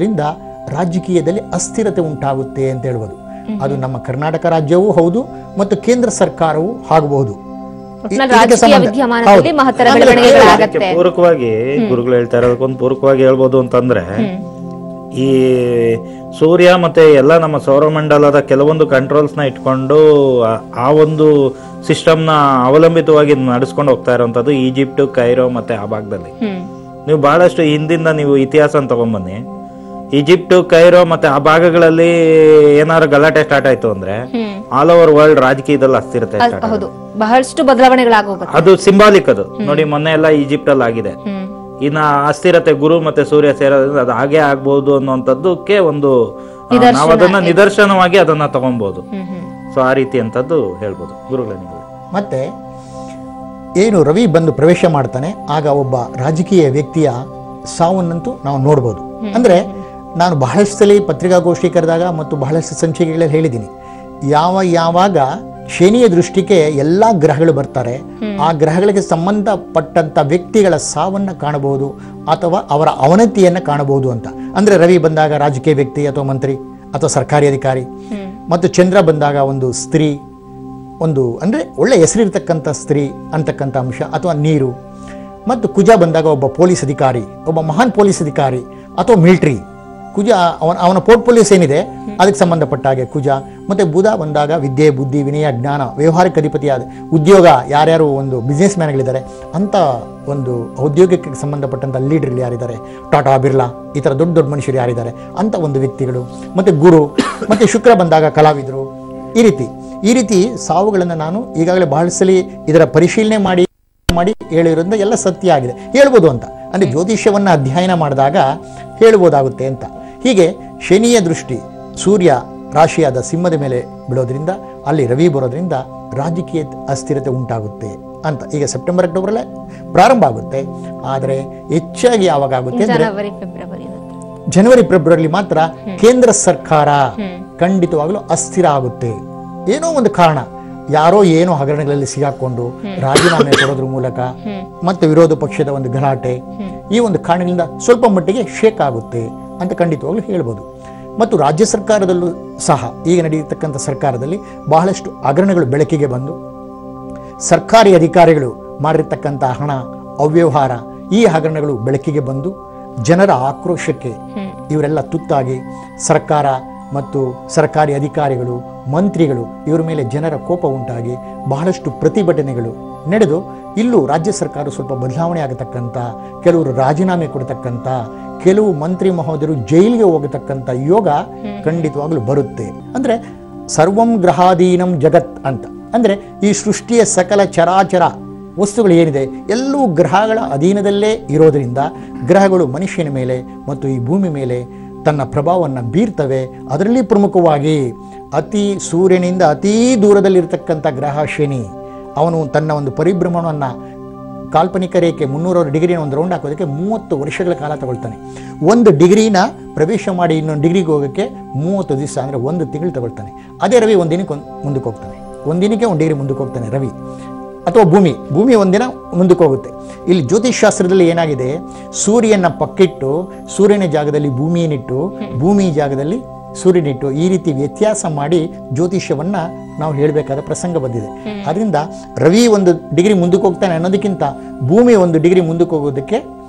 ರಿಂದ ರಾಜಕೀಯದಲ್ಲಿ ಅಸ್ಥಿರತೆ ಉಂಟಾಗುತ್ತೆ ಅಂತ ಹೇಳ್ಬೋದು. ಅದು ನಮ್ಮ ಕರ್ನಾಟಕ ರಾಜ್ಯವೂ ಹೌದು ಮತ್ತು ಕೇಂದ್ರ ಸರ್ಕಾರವೂ ಆಗಬಹುದು. ಪೂರಕವಾಗಿ ಗುರುಗಳು ಹೇಳ್ತಾ ಇರೋದಕ್ಕೊಂದು ಪೂರಕವಾಗಿ ಹೇಳ್ಬೋದು ಅಂತಂದ್ರೆ, ಈ ಸೂರ್ಯ ಮತ್ತೆ ಎಲ್ಲ ನಮ್ಮ ಸೌರಮಂಡಲದ ಕೆಲವೊಂದು ಕಂಟ್ರೋಲ್ಸ್ ನ ಇಟ್ಕೊಂಡು ಆ ಒಂದು ಸಿಸ್ಟಮ್ ನ ಅವಲಂಬಿತವಾಗಿ ನಡೆಸ್ಕೊಂಡು ಹೋಗ್ತಾ ಇರುವಂತದ್ದು ಈಜಿಪ್ಟ್, ಕೈರೋ ಮತ್ತೆ ಆ ಭಾಗದಲ್ಲಿ. ನೀವು ಬಹಳಷ್ಟು ಹಿಂದಿಂದ ನೀವು ಇತಿಹಾಸ ತಗೊಂಡ್ಬನ್ನಿ, ಈಜಿಪ್ಟ್, ಕೈರೋ ಮತ್ತೆ ಆ ಭಾಗಗಳಲ್ಲಿ ಏನಾದ್ರು ಗಲಾಟೆ ಸ್ಟಾರ್ಟ್ ಆಯ್ತು ಅಂದ್ರೆ ಆಲ್ ಓವರ್ ವರ್ಲ್ಡ್ ರಾಜಕೀಯದಲ್ಲಿ ಅಸ್ಥಿರತೆ ಬಹಳಷ್ಟು ಬದಲಾವಣೆಗಳಾಗೋಗುತ್ತೆ. ಅದು ಸಿಂಬಾಲಿಕ್. ಅದು ನೋಡಿ, ಮೊನ್ನೆ ಎಲ್ಲ ಈಜಿಪ್ಟ್ ಅಲ್ಲಿ ಆಗಿದೆ. ಇನ್ನ ಅಸ್ಥಿರತೆ ಗುರು ಮತ್ತೆ ಸೂರ್ಯ ಸೇರೋದ್ರಿಂದ ಅದು ಹಾಗೆ ಆಗ್ಬಹುದು ಅನ್ನುವಂಥದ್ದಕ್ಕೆ ಒಂದು ನಾವು ಅದನ್ನ ನಿದರ್ಶನವಾಗಿ ಅದನ್ನ ತಗೊಬಹುದು. ಸೊ ಆ ರೀತಿ ಅಂತದ್ದು ಹೇಳ್ಬೋದು ಗುರುಗಳೇ. ಮತ್ತೆ ಏನು ರವಿ ಬಂದು ಪ್ರವೇಶ ಮಾಡ್ತಾನೆ, ಆಗ ಒಬ್ಬ ರಾಜಕೀಯ ವ್ಯಕ್ತಿಯ ಸಾವನ್ನಂತೂ ನಾವು ನೋಡ್ಬೋದು. ಅಂದ್ರೆ ನಾನು ಬಹಳಷ್ಟು ಸಲ ಪತ್ರಿಕಾಗೋಷ್ಠಿ ಕರೆದಾಗ ಮತ್ತು ಬಹಳಷ್ಟು ಸಂಚಿಕೆಗಳಲ್ಲಿ ಹೇಳಿದ್ದೀನಿ, ಯಾವಾಗ ಶನಿಯ ದೃಷ್ಟಿಗೆ ಎಲ್ಲ ಗ್ರಹಗಳು ಬರ್ತಾರೆ, ಆ ಗ್ರಹಗಳಿಗೆ ಸಂಬಂಧಪಟ್ಟಂತ ವ್ಯಕ್ತಿಗಳ ಸಾವನ್ನ ಕಾಣಬಹುದು ಅಥವಾ ಅವರ ಅವನತಿಯನ್ನ ಕಾಣಬಹುದು ಅಂತ. ಅಂದ್ರೆ ರವಿ ಬಂದಾಗ ರಾಜಕೀಯ ವ್ಯಕ್ತಿ ಅಥವಾ ಮಂತ್ರಿ ಅಥವಾ ಸರ್ಕಾರಿ ಅಧಿಕಾರಿ, ಮತ್ತು ಚಂದ್ರ ಬಂದಾಗ ಒಂದು ಸ್ತ್ರೀ, ಒಂದು ಅಂದ್ರೆ ಒಳ್ಳೆ ಹೆಸರಿರ್ತಕ್ಕಂಥ ಸ್ತ್ರೀ ಅಂತಕ್ಕಂಥ ಅಂಶ ಅಥವಾ ನೀರು, ಮತ್ತು ಕುಜ ಬಂದಾಗ ಒಬ್ಬ ಪೊಲೀಸ್ ಅಧಿಕಾರಿ, ಒಬ್ಬ ಮಹಾನ್ ಪೊಲೀಸ್ ಅಧಿಕಾರಿ ಅಥವಾ ಮಿಲಿಟರಿ. ಕುಜ ಅವನ ಪೋರ್ಟ್ಫೋಲಿಯೋಸ್ ಏನಿದೆ ಅದಕ್ಕೆ ಸಂಬಂಧಪಟ್ಟ ಹಾಗೆ ಕುಜ. ಮತ್ತೆ ಬುಧ ಬಂದಾಗ ವಿದ್ಯೆ, ಬುದ್ಧಿ, ವಿನಯ, ಜ್ಞಾನ, ವ್ಯವಹಾರಿಕ ಅಧಿಪತಿಯಾದ ಉದ್ಯೋಗ, ಯಾರ್ಯಾರು ಒಂದು ಬಿಸ್ನೆಸ್ ಮ್ಯಾನ್ಗಳಿದ್ದಾರೆ ಅಂತ ಒಂದು ಔದ್ಯೋಗಿಕಕ್ಕೆ ಸಂಬಂಧಪಟ್ಟಂಥ ಲೀಡರ್ಗಳು ಯಾರಿದ್ದಾರೆ, ಟಾಟಾ, ಬಿರ್ಲಾ, ಈ ಥರ ದೊಡ್ಡ ದೊಡ್ಡ ಮನುಷ್ಯರು ಯಾರಿದ್ದಾರೆ ಅಂತ ಒಂದು ವ್ಯಕ್ತಿಗಳು. ಮತ್ತೆ ಗುರು, ಮತ್ತೆ ಶುಕ್ರ ಬಂದಾಗ ಕಲಾವಿದರು. ಈ ರೀತಿ ಸಾವುಗಳನ್ನು ನಾನು ಈಗಾಗಲೇ ಬಹಳ ಸಲ ಇದರ ಪರಿಶೀಲನೆ ಮಾಡಿ ಹೇಳಿರೋದ್ರಿಂದ ಎಲ್ಲ ಸತ್ಯ ಆಗಿದೆ ಹೇಳ್ಬೋದು ಅಂತ. ಅಂದರೆ ಜ್ಯೋತಿಷ್ಯವನ್ನು ಅಧ್ಯಯನ ಮಾಡಿದಾಗ ಹೇಳ್ಬೋದಾಗುತ್ತೆ ಅಂತ. ಹೀಗೆ ಶನಿಯ ದೃಷ್ಟಿ ಸೂರ್ಯ ರಾಶಿಯಾದ ಸಿಂಹದ ಮೇಲೆ ಬೀಳೋದ್ರಿಂದ ಅಲ್ಲಿ ರವಿ ಬರೋದ್ರಿಂದ ರಾಜಕೀಯ ಅಸ್ಥಿರತೆ ಉಂಟಾಗುತ್ತೆ ಅಂತ. ಈಗ ಸೆಪ್ಟೆಂಬರ್, ಅಕ್ಟೋಬರಲ್ಲೇ ಪ್ರಾರಂಭ ಆಗುತ್ತೆ. ಆದರೆ ಹೆಚ್ಚಾಗಿ ಯಾವಾಗ ಆಗುತ್ತೆ ಅಂದರೆ ಜನವರಿ, ಫೆಬ್ರವರಿ ಮಾತ್ರ ಕೇಂದ್ರ ಸರ್ಕಾರ ಖಂಡಿತವಾಗಲೂ ಅಸ್ಥಿರ ಆಗುತ್ತೆ. ಏನೋ ಒಂದು ಕಾರಣ, ಯಾರೋ ಏನೋ ಹಗರಣಗಳಲ್ಲಿ ಸಿಗಾಕೊಂಡು ರಾಜೀನಾಮೆ ಕೊಡೋದ್ರ ಮೂಲಕ ಮತ್ತೆ ವಿರೋಧ ಪಕ್ಷದ ಒಂದು ಗಲಾಟೆ, ಈ ಒಂದು ಕಾರಣಗಳಿಂದ ಸ್ವಲ್ಪ ಮಟ್ಟಿಗೆ ಶೇಕ್ ಆಗುತ್ತೆ ಅಂತ ಖಂಡಿತವಾಗ್ಲೂ ಹೇಳ್ಬೋದು. ಮತ್ತು ರಾಜ್ಯ ಸರ್ಕಾರದಲ್ಲೂ ಸಹ ಈಗ ನಡೆಯತಕ್ಕಂಥ ಸರ್ಕಾರದಲ್ಲಿ ಬಹಳಷ್ಟು ಹಗರಣಗಳು ಬೆಳಕಿಗೆ ಬಂದು ಸರ್ಕಾರಿ ಅಧಿಕಾರಿಗಳು ಮಾಡಿರ್ತಕ್ಕಂಥ ಹಣ ಅವ್ಯವಹಾರ, ಈ ಹಗರಣಗಳು ಬೆಳಕಿಗೆ ಬಂದು ಜನರ ಆಕ್ರೋಶಕ್ಕೆ ಇವರೆಲ್ಲ ತುತ್ತಾಗಿ ಸರ್ಕಾರ ಮತ್ತು ಸರ್ಕಾರಿ ಅಧಿಕಾರಿಗಳು, ಮಂತ್ರಿಗಳು ಇವರ ಮೇಲೆ ಜನರ ಕೋಪ ಉಂಟಾಗಿ ಬಹಳಷ್ಟು ಪ್ರತಿಭಟನೆಗಳು ನಡೆದು ಇಲ್ಲೂ ರಾಜ್ಯ ಸರ್ಕಾರ ಸ್ವಲ್ಪ ಬದಲಾವಣೆ ಆಗತಕ್ಕಂಥ, ಕೆಲವರು ರಾಜೀನಾಮೆ ಕೊಡತಕ್ಕಂಥ, ಕೆಲವು ಮಂತ್ರಿ ಮಹೋದಯರು ಜೈಲಿಗೆ ಹೋಗತಕ್ಕಂಥ ಯೋಗ ಖಂಡಿತವಾಗ್ಲೂ ಬರುತ್ತೆ. ಅಂದ್ರೆ ಸರ್ವಂ ಗ್ರಹಾಧೀನಂ ಜಗತ್ ಅಂತ. ಅಂದ್ರೆ ಈ ಸೃಷ್ಟಿಯ ಸಕಲ ಚರಾಚರ ವಸ್ತುಗಳು ಏನಿದೆ ಎಲ್ಲವೂ ಗ್ರಹಗಳ ಅಧೀನದಲ್ಲೇ ಇರೋದರಿಂದ ಗ್ರಹಗಳು ಮನುಷ್ಯನ ಮೇಲೆ ಮತ್ತು ಈ ಭೂಮಿ ಮೇಲೆ ತನ್ನ ಪ್ರಭಾವವನ್ನು ಬೀರ್ತವೆ. ಅದರಲ್ಲಿ ಪ್ರಮುಖವಾಗಿ ಸೂರ್ಯನಿಂದ ಅತೀ ದೂರದಲ್ಲಿರ್ತಕ್ಕಂಥ ಗ್ರಹ ಶನಿ, ಅವನು ತನ್ನ ಒಂದು ಪರಿಭ್ರಮಣವನ್ನು ಕಾಲ್ಪನಿಕ ರೇಖೆ 300 ಡಿಗ್ರಿನ ಒಂದು ರೌಂಡ್ ಹಾಕೋದಕ್ಕೆ 30 ವರ್ಷಗಳ ಕಾಲ ತಗೊಳ್ತಾನೆ. 1 ಡಿಗ್ರಿನ ಪ್ರವೇಶ ಮಾಡಿ ಇನ್ನೊಂದು ಡಿಗ್ರಿಗೆ ಹೋಗೋಕ್ಕೆ 30 ದಿವಸ, ಅಂದರೆ 1 ತಿಂಗಳು ತಗೊಳ್ತಾನೆ. ಅದೇ ರವಿ ಒಂದು ದಿನಕ್ಕೆ ಮುಂದಕ್ಕೆ ಹೋಗ್ತಾನೆ, 1 ದಿನಕ್ಕೆ 1 ಡಿಗ್ರಿ ಮುಂದಕ್ಕೆ ಹೋಗ್ತಾನೆ ರವಿ. ಅಥವಾ ಭೂಮಿ ಒಂದಿನ ಮುಂದಕ್ಕೆ ಹೋಗುತ್ತೆ. ಇಲ್ಲಿ ಜ್ಯೋತಿಷ್ ಶಾಸ್ತ್ರದಲ್ಲಿ ಏನಾಗಿದೆ, ಸೂರ್ಯನ ಪಕ್ಕಿಟ್ಟು ಸೂರ್ಯನ ಜಾಗದಲ್ಲಿ ಭೂಮಿಯನ್ನಿಟ್ಟು, ಭೂಮಿ ಜಾಗದಲ್ಲಿ ಸೂರ್ಯನಿಟ್ಟು, ಈ ರೀತಿ ವ್ಯತ್ಯಾಸ ಮಾಡಿ ಜ್ಯೋತಿಷ್ಯವನ್ನ ನಾವು ಹೇಳಬೇಕಾದ ಪ್ರಸಂಗ ಬಂದಿದೆ. ಅದರಿಂದ ರವಿ 1 ಡಿಗ್ರಿ ಮುಂದಕ್ಕೆ ಹೋಗ್ತಾನೆ ಅನ್ನೋದಕ್ಕಿಂತ ಭೂಮಿ 1 ಡಿಗ್ರಿ ಮುಂದಕ್ಕೆ ಹೋಗೋದಕ್ಕೆ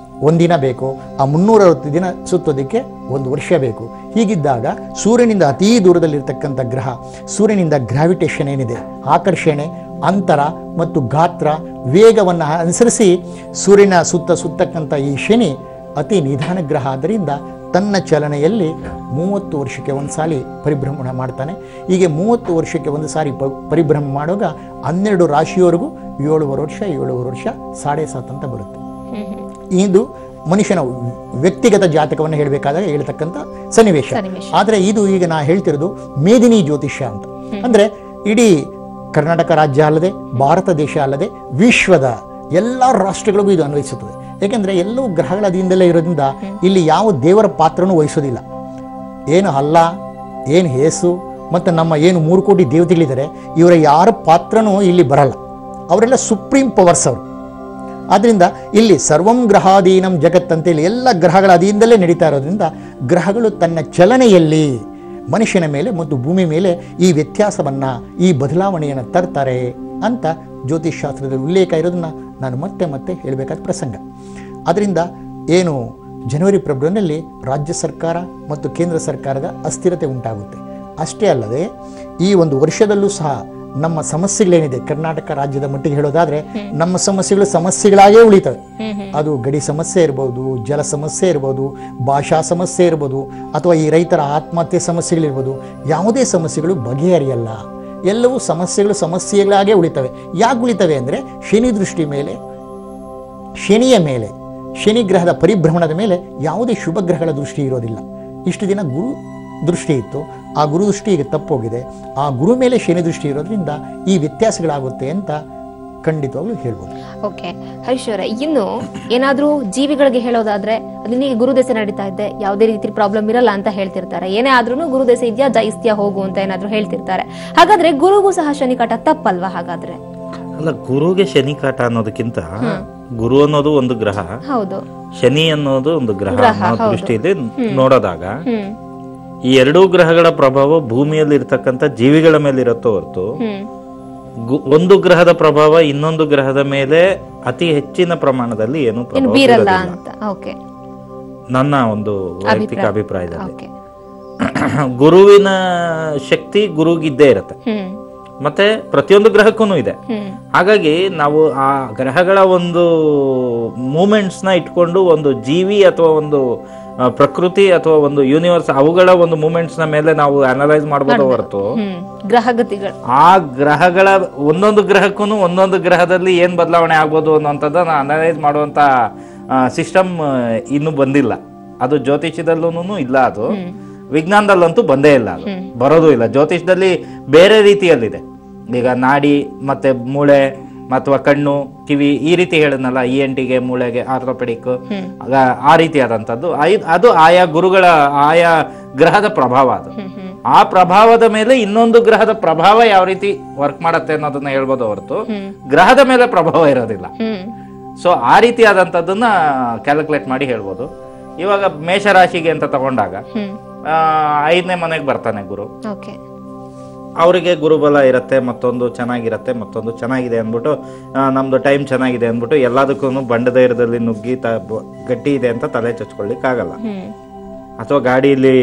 1 ದಿನ ಬೇಕು, ಆ 360 ದಿನ ಸುತ್ತೋದಕ್ಕೆ 1 ವರ್ಷ ಬೇಕು. ಹೀಗಿದ್ದಾಗ ಸೂರ್ಯನಿಂದ ಅತೀ ದೂರದಲ್ಲಿರ್ತಕ್ಕಂಥ ಗ್ರಹ, ಸೂರ್ಯನಿಂದ ಗ್ರಾವಿಟೇಷನ್ ಏನಿದೆ, ಆಕರ್ಷಣೆ, ಅಂತರ ಮತ್ತು ಗಾತ್ರ, ವೇಗವನ್ನು ಅನುಸರಿಸಿ ಸೂರ್ಯನ ಸುತ್ತಕ್ಕಂಥ ಈ ಶನಿ ಅತಿ ನಿಧಾನ ಗ್ರಹ. ಆದ್ದರಿಂದ ತನ್ನ ಚಲನೆಯಲ್ಲಿ 30 ವರ್ಷಕ್ಕೆ ಒಂದು ಸಾರಿ ಪರಿಭ್ರಮಣ ಮಾಡ್ತಾನೆ. ಹೀಗೆ 30 ವರ್ಷಕ್ಕೆ ಒಂದು ಸಾರಿ ಪರಿಭ್ರಮಣ ಮಾಡುವಾಗ 12 ರಾಶಿಯವರೆಗೂ 7 ವರ್ಷ 7.5 ಅಂತ ಬರುತ್ತೆ. ಇದು ಮನುಷ್ಯನ ವ್ಯಕ್ತಿಗತ ಜಾತಕವನ್ನು ಹೇಳಬೇಕಾದಾಗ ಹೇಳ್ತಕ್ಕಂಥ ಸನ್ನಿವೇಶ. ಆದರೆ ಇದು ಈಗ ನಾ ಹೇಳ್ತಿರೋದು ಮೇದಿನಿ ಜ್ಯೋತಿಷ್ಯ ಅಂತ. ಅಂದ್ರೆ ಇಡೀ ಕರ್ನಾಟಕ ರಾಜ್ಯ ಅಲ್ಲದೆ, ಭಾರತ ದೇಶ ಅಲ್ಲದೆ, ವಿಶ್ವದ ಎಲ್ಲ ರಾಷ್ಟ್ರಗಳಿಗೂ ಇದು ಅನ್ವಯಿಸುತ್ತದೆ. ಏಕೆಂದರೆ ಎಲ್ಲವೂ ಗ್ರಹಗಳ ಅಧೀನದಲ್ಲೇ ಇರೋದ್ರಿಂದ ಇಲ್ಲಿ ಯಾವ ದೇವರ ಪಾತ್ರನೂ ವಹಿಸೋದಿಲ್ಲ. ಏನು ಅಲ್ಲ, ಏನು ಹೇಸು ಮತ್ತು ನಮ್ಮ ಏನು 3 ಕೋಟಿ ದೇವತೆಗಳಿದ್ದಾರೆ, ಇವರ ಯಾರ ಪಾತ್ರನೂ ಇಲ್ಲಿ ಬರಲ್ಲ. ಅವರೆಲ್ಲ ಸುಪ್ರೀಂ ಪವರ್ಸ್ ಅವರು. ಆದ್ದರಿಂದ ಇಲ್ಲಿ ಸರ್ವಂ ಗ್ರಹಾಧೀನಂ ಜಗತ್ತಂತೇಳಿ ಎಲ್ಲ ಗ್ರಹಗಳ ಅಧೀನದಲ್ಲೇ ನಡೀತಾ ಇರೋದ್ರಿಂದ ಗ್ರಹಗಳು ತನ್ನ ಚಲನೆಯಲ್ಲಿ ಮನುಷ್ಯನ ಮೇಲೆ ಮತ್ತು ಭೂಮಿ ಮೇಲೆ ಈ ವ್ಯತ್ಯಾಸವನ್ನು ಈ ಬದಲಾವಣೆಯನ್ನು ತರ್ತಾರೆ ಅಂತ ಜ್ಯೋತಿಷ್ ಶಾಸ್ತ್ರದಲ್ಲಿ ಉಲ್ಲೇಖ ಇರೋದನ್ನು ನಾನು ಮತ್ತೆ ಮತ್ತೆ ಹೇಳಬೇಕಾದ ಪ್ರಸಂಗ. ಅದರಿಂದ ಏನು ಜನವರಿ ಫೆಬ್ರವರಿನಲ್ಲಿ ರಾಜ್ಯ ಸರ್ಕಾರ ಮತ್ತು ಕೇಂದ್ರ ಸರ್ಕಾರದ ಅಸ್ಥಿರತೆ ಉಂಟಾಗುತ್ತೆ. ಅಷ್ಟೇ ಅಲ್ಲದೆ ಈ ಒಂದು ವರ್ಷದಲ್ಲೂ ಸಹ ನಮ್ಮ ಸಮಸ್ಯೆಗಳೇನಿದೆ ಕರ್ನಾಟಕ ರಾಜ್ಯದ ಮಟ್ಟಿಗೆ ಹೇಳೋದಾದ್ರೆ ನಮ್ಮ ಸಮಸ್ಯೆಗಳಾಗೇ ಉಳಿತವೆ. ಅದು ಗಡಿ ಸಮಸ್ಯೆ ಇರ್ಬೋದು, ಜಲ ಸಮಸ್ಯೆ ಇರ್ಬೋದು, ಭಾಷಾ ಸಮಸ್ಯೆ ಇರ್ಬೋದು, ಅಥವಾ ಈ ರೈತರ ಆತ್ಮಹತ್ಯೆ ಸಮಸ್ಯೆಗಳಿರ್ಬೋದು. ಯಾವುದೇ ಸಮಸ್ಯೆಗಳು ಬಗೆಹರಿಯಲ್ಲ. ಎಲ್ಲವೂ ಸಮಸ್ಯೆಗಳಾಗೇ ಉಳಿತವೆ. ಯಾಕೆ ಉಳಿತವೆ ಅಂದರೆ ಶನಿ ದೃಷ್ಟಿ ಮೇಲೆ, ಶನಿಯ ಮೇಲೆ, ಶನಿ ಗ್ರಹದ ಪರಿಭ್ರಮಣದ ಮೇಲೆ ಯಾವುದೇ ಶುಭ ಗ್ರಹಗಳ ದೃಷ್ಟಿ ಇರೋದಿಲ್ಲ. ಇಷ್ಟು ದಿನ ಗುರು ದೃಷ್ಟಿ ಇತ್ತು, ಆ ಗುರು ದೃಷ್ಟಿ ಈಗ ತಪ್ಪೋಗಿದೆ. ಆ ಗುರು ಮೇಲೆ ಶನಿ ದೃಷ್ಟಿ ಇರೋದ್ರಿಂದ ಈ ವ್ಯತ್ಯಾಸಗಳಾಗುತ್ತೆ ಅಂತ ಖಂಡಿತವಾಗ್ಲೂ ಹೇಳ್ಬೋದು. ಓಕೆ ಹರೀಶ್ ಅವರೇ, ಇನ್ನು ಏನಾದ್ರೂ ಜೀವಿಗಳಿಗೆ ಹೇಳೋದಾದ್ರೆ ನಿನಗೆ ಗುರುದೆಸೆ ನಡೀತಾ ಇದ್ದೆ, ಯಾವುದೇ ರೀತಿ ಪ್ರಾಬ್ಲಮ್ ಇರಲ್ಲ ಅಂತ ಹೇಳ್ತಿರ್ತಾರೆ. ಏನೇ ಆದ್ರೂ ಗುರುದೆಸೆ ಇದೆಯಾ ಜಯಿಸ್ತೀಯಾ ಹೋಗು ಅಂತ ಏನಾದ್ರೂ ಹೇಳ್ತಿರ್ತಾರೆ. ಹಾಗಾದ್ರೆ ಗುರುಗೂ ಸಹ ಶನಿಕಾಟ ತಪ್ಪಲ್ವಾ? ಹಾಗಾದ್ರೆ ಅಲ್ಲ, ಗುರುಗೆ ಶನಿಕಾಟ ಅನ್ನೋದಕ್ಕಿಂತ ಗುರು ಅನ್ನೋದು ಒಂದು ಗ್ರಹ, ಹೌದು, ಶನಿ ಅನ್ನೋದು ಒಂದು ಗ್ರಹ ಅನ್ನೋ ದೃಷ್ಟಿಯಲ್ಲಿ ನೋಡೋದಾಗ ಈ ಎರಡೂ ಗ್ರಹಗಳ ಪ್ರಭಾವ ಭೂಮಿಯಲ್ಲಿ ಇರ್ತಕ್ಕಂಥ ಜೀವಿಗಳ ಮೇಲೆ ಇರುತ್ತೋ ಹೊರತು ಒಂದು ಗ್ರಹದ ಪ್ರಭಾವ ಇನ್ನೊಂದು ಗ್ರಹದ ಮೇಲೆ ಅತಿ ಹೆಚ್ಚಿನ ಪ್ರಮಾಣದಲ್ಲಿ ಏನು ಬೀರಲ್ಲ ಅಂತ ನನ್ನ ಒಂದು ವೈಯಕ್ತಿಕ ಅಭಿಪ್ರಾಯದಲ್ಲಿ. ಗುರುವಿನ ಶಕ್ತಿ ಗುರುಗಿದ್ದೇ ಇರುತ್ತೆ, ಮತ್ತೆ ಪ್ರತಿಯೊಂದು ಗ್ರಹಕ್ಕೂ ಇದೆ. ಹಾಗಾಗಿ ನಾವು ಆ ಗ್ರಹಗಳ ಒಂದು ಮೂಮೆಂಟ್ಸ್ ನ ಇಟ್ಕೊಂಡು ಒಂದು ಜೀವಿ ಅಥವಾ ಒಂದು ಪ್ರಕೃತಿ ಅಥವಾ ಒಂದು ಯೂನಿವರ್ಸ್ ಅವುಗಳ ಒಂದು ಮೂಮೆಂಟ್ಸ್ ನ ಮೇಲೆ ನಾವು ಅನಲೈಸ್ ಮಾಡಬಹುದು ಹೊರತು ಆ ಗ್ರಹಗಳ ಒಂದೊಂದು ಗ್ರಹಕ್ಕೂ ಒಂದೊಂದು ಗ್ರಹದಲ್ಲಿ ಏನ್ ಬದಲಾವಣೆ ಆಗ್ಬೋದು ಅನ್ನೋಂಥದ್ದನ್ನ ಅನಲೈಸ್ ಮಾಡುವಂತ ಸಿಸ್ಟಮ್ ಇನ್ನು ಬಂದಿಲ್ಲ. ಅದು ಜ್ಯೋತಿಷ್ಯದಲ್ಲೂ ಇಲ್ಲ, ಅದು ವಿಜ್ಞಾನದಲ್ಲಂತೂ ಬಂದೇ ಇಲ್ಲ, ಅದು ಬರೋದು ಇಲ್ಲ. ಜ್ಯೋತಿಷದಲ್ಲಿ ಬೇರೆ ರೀತಿಯಲ್ಲಿದೆ. ಈಗ ನಾಡಿ ಮತ್ತೆ ಮೂಳೆ ಅಥವಾ ಕಣ್ಣು ಕಿವಿ ಈ ರೀತಿ ಹೇಳಿದ್ನಲ್ಲ, ENT ಗೆ ಮೂಳೆಗೆ ಆರ್ಥೋಪೆಡಿಕ್ ಆ ರೀತಿಯಾದಂಥದ್ದು ಅದು ಆಯಾ ಗುರುಗಳ ಆಯಾ ಗ್ರಹದ ಪ್ರಭಾವ. ಅದು ಆ ಪ್ರಭಾವದ ಮೇಲೆ ಇನ್ನೊಂದು ಗ್ರಹದ ಪ್ರಭಾವ ಯಾವ ರೀತಿ ವರ್ಕ್ ಮಾಡತ್ತೆ ಅನ್ನೋದನ್ನ ಹೇಳ್ಬೋದು ಹೊರತು ಗ್ರಹದ ಮೇಲೆ ಪ್ರಭಾವ ಇರೋದಿಲ್ಲ. ಸೊ ಆ ರೀತಿಯಾದಂಥದ್ದನ್ನ ಕ್ಯಾಲ್ಕುಲೇಟ್ ಮಾಡಿ ಹೇಳ್ಬೋದು. ಇವಾಗ ಮೇಷರಾಶಿಗೆ ಅಂತ ತಗೊಂಡಾಗ 5ನೇ ಮನೆಗೆ ಬರ್ತಾನೆ ಗುರು. ಅವರಿಗೆ ಗುರುಬಲ ಇರುತ್ತೆ, ಮತ್ತೊಂದು ಚೆನ್ನಾಗಿರತ್ತೆ, ಮತ್ತೊಂದು ಚೆನ್ನಾಗಿದೆ ಅಂದ್ಬಿಟ್ಟು ನಮ್ದು ಟೈಮ್ ಚೆನ್ನಾಗಿದೆ ಅಂದ್ಬಿಟ್ಟು ಎಲ್ಲದಕ್ಕೂ ಬಂಡಧೈರ್ಯದಲ್ಲಿ ನುಗ್ಗಿ ಗಟ್ಟಿ ಇದೆ ಅಂತ ತಲೆ ಚಚ್ಕೊಳ್ಳಿಕ್ ಆಗಲ್ಲ. ಅಥವಾ ಗಾಡಿಯಲ್ಲಿ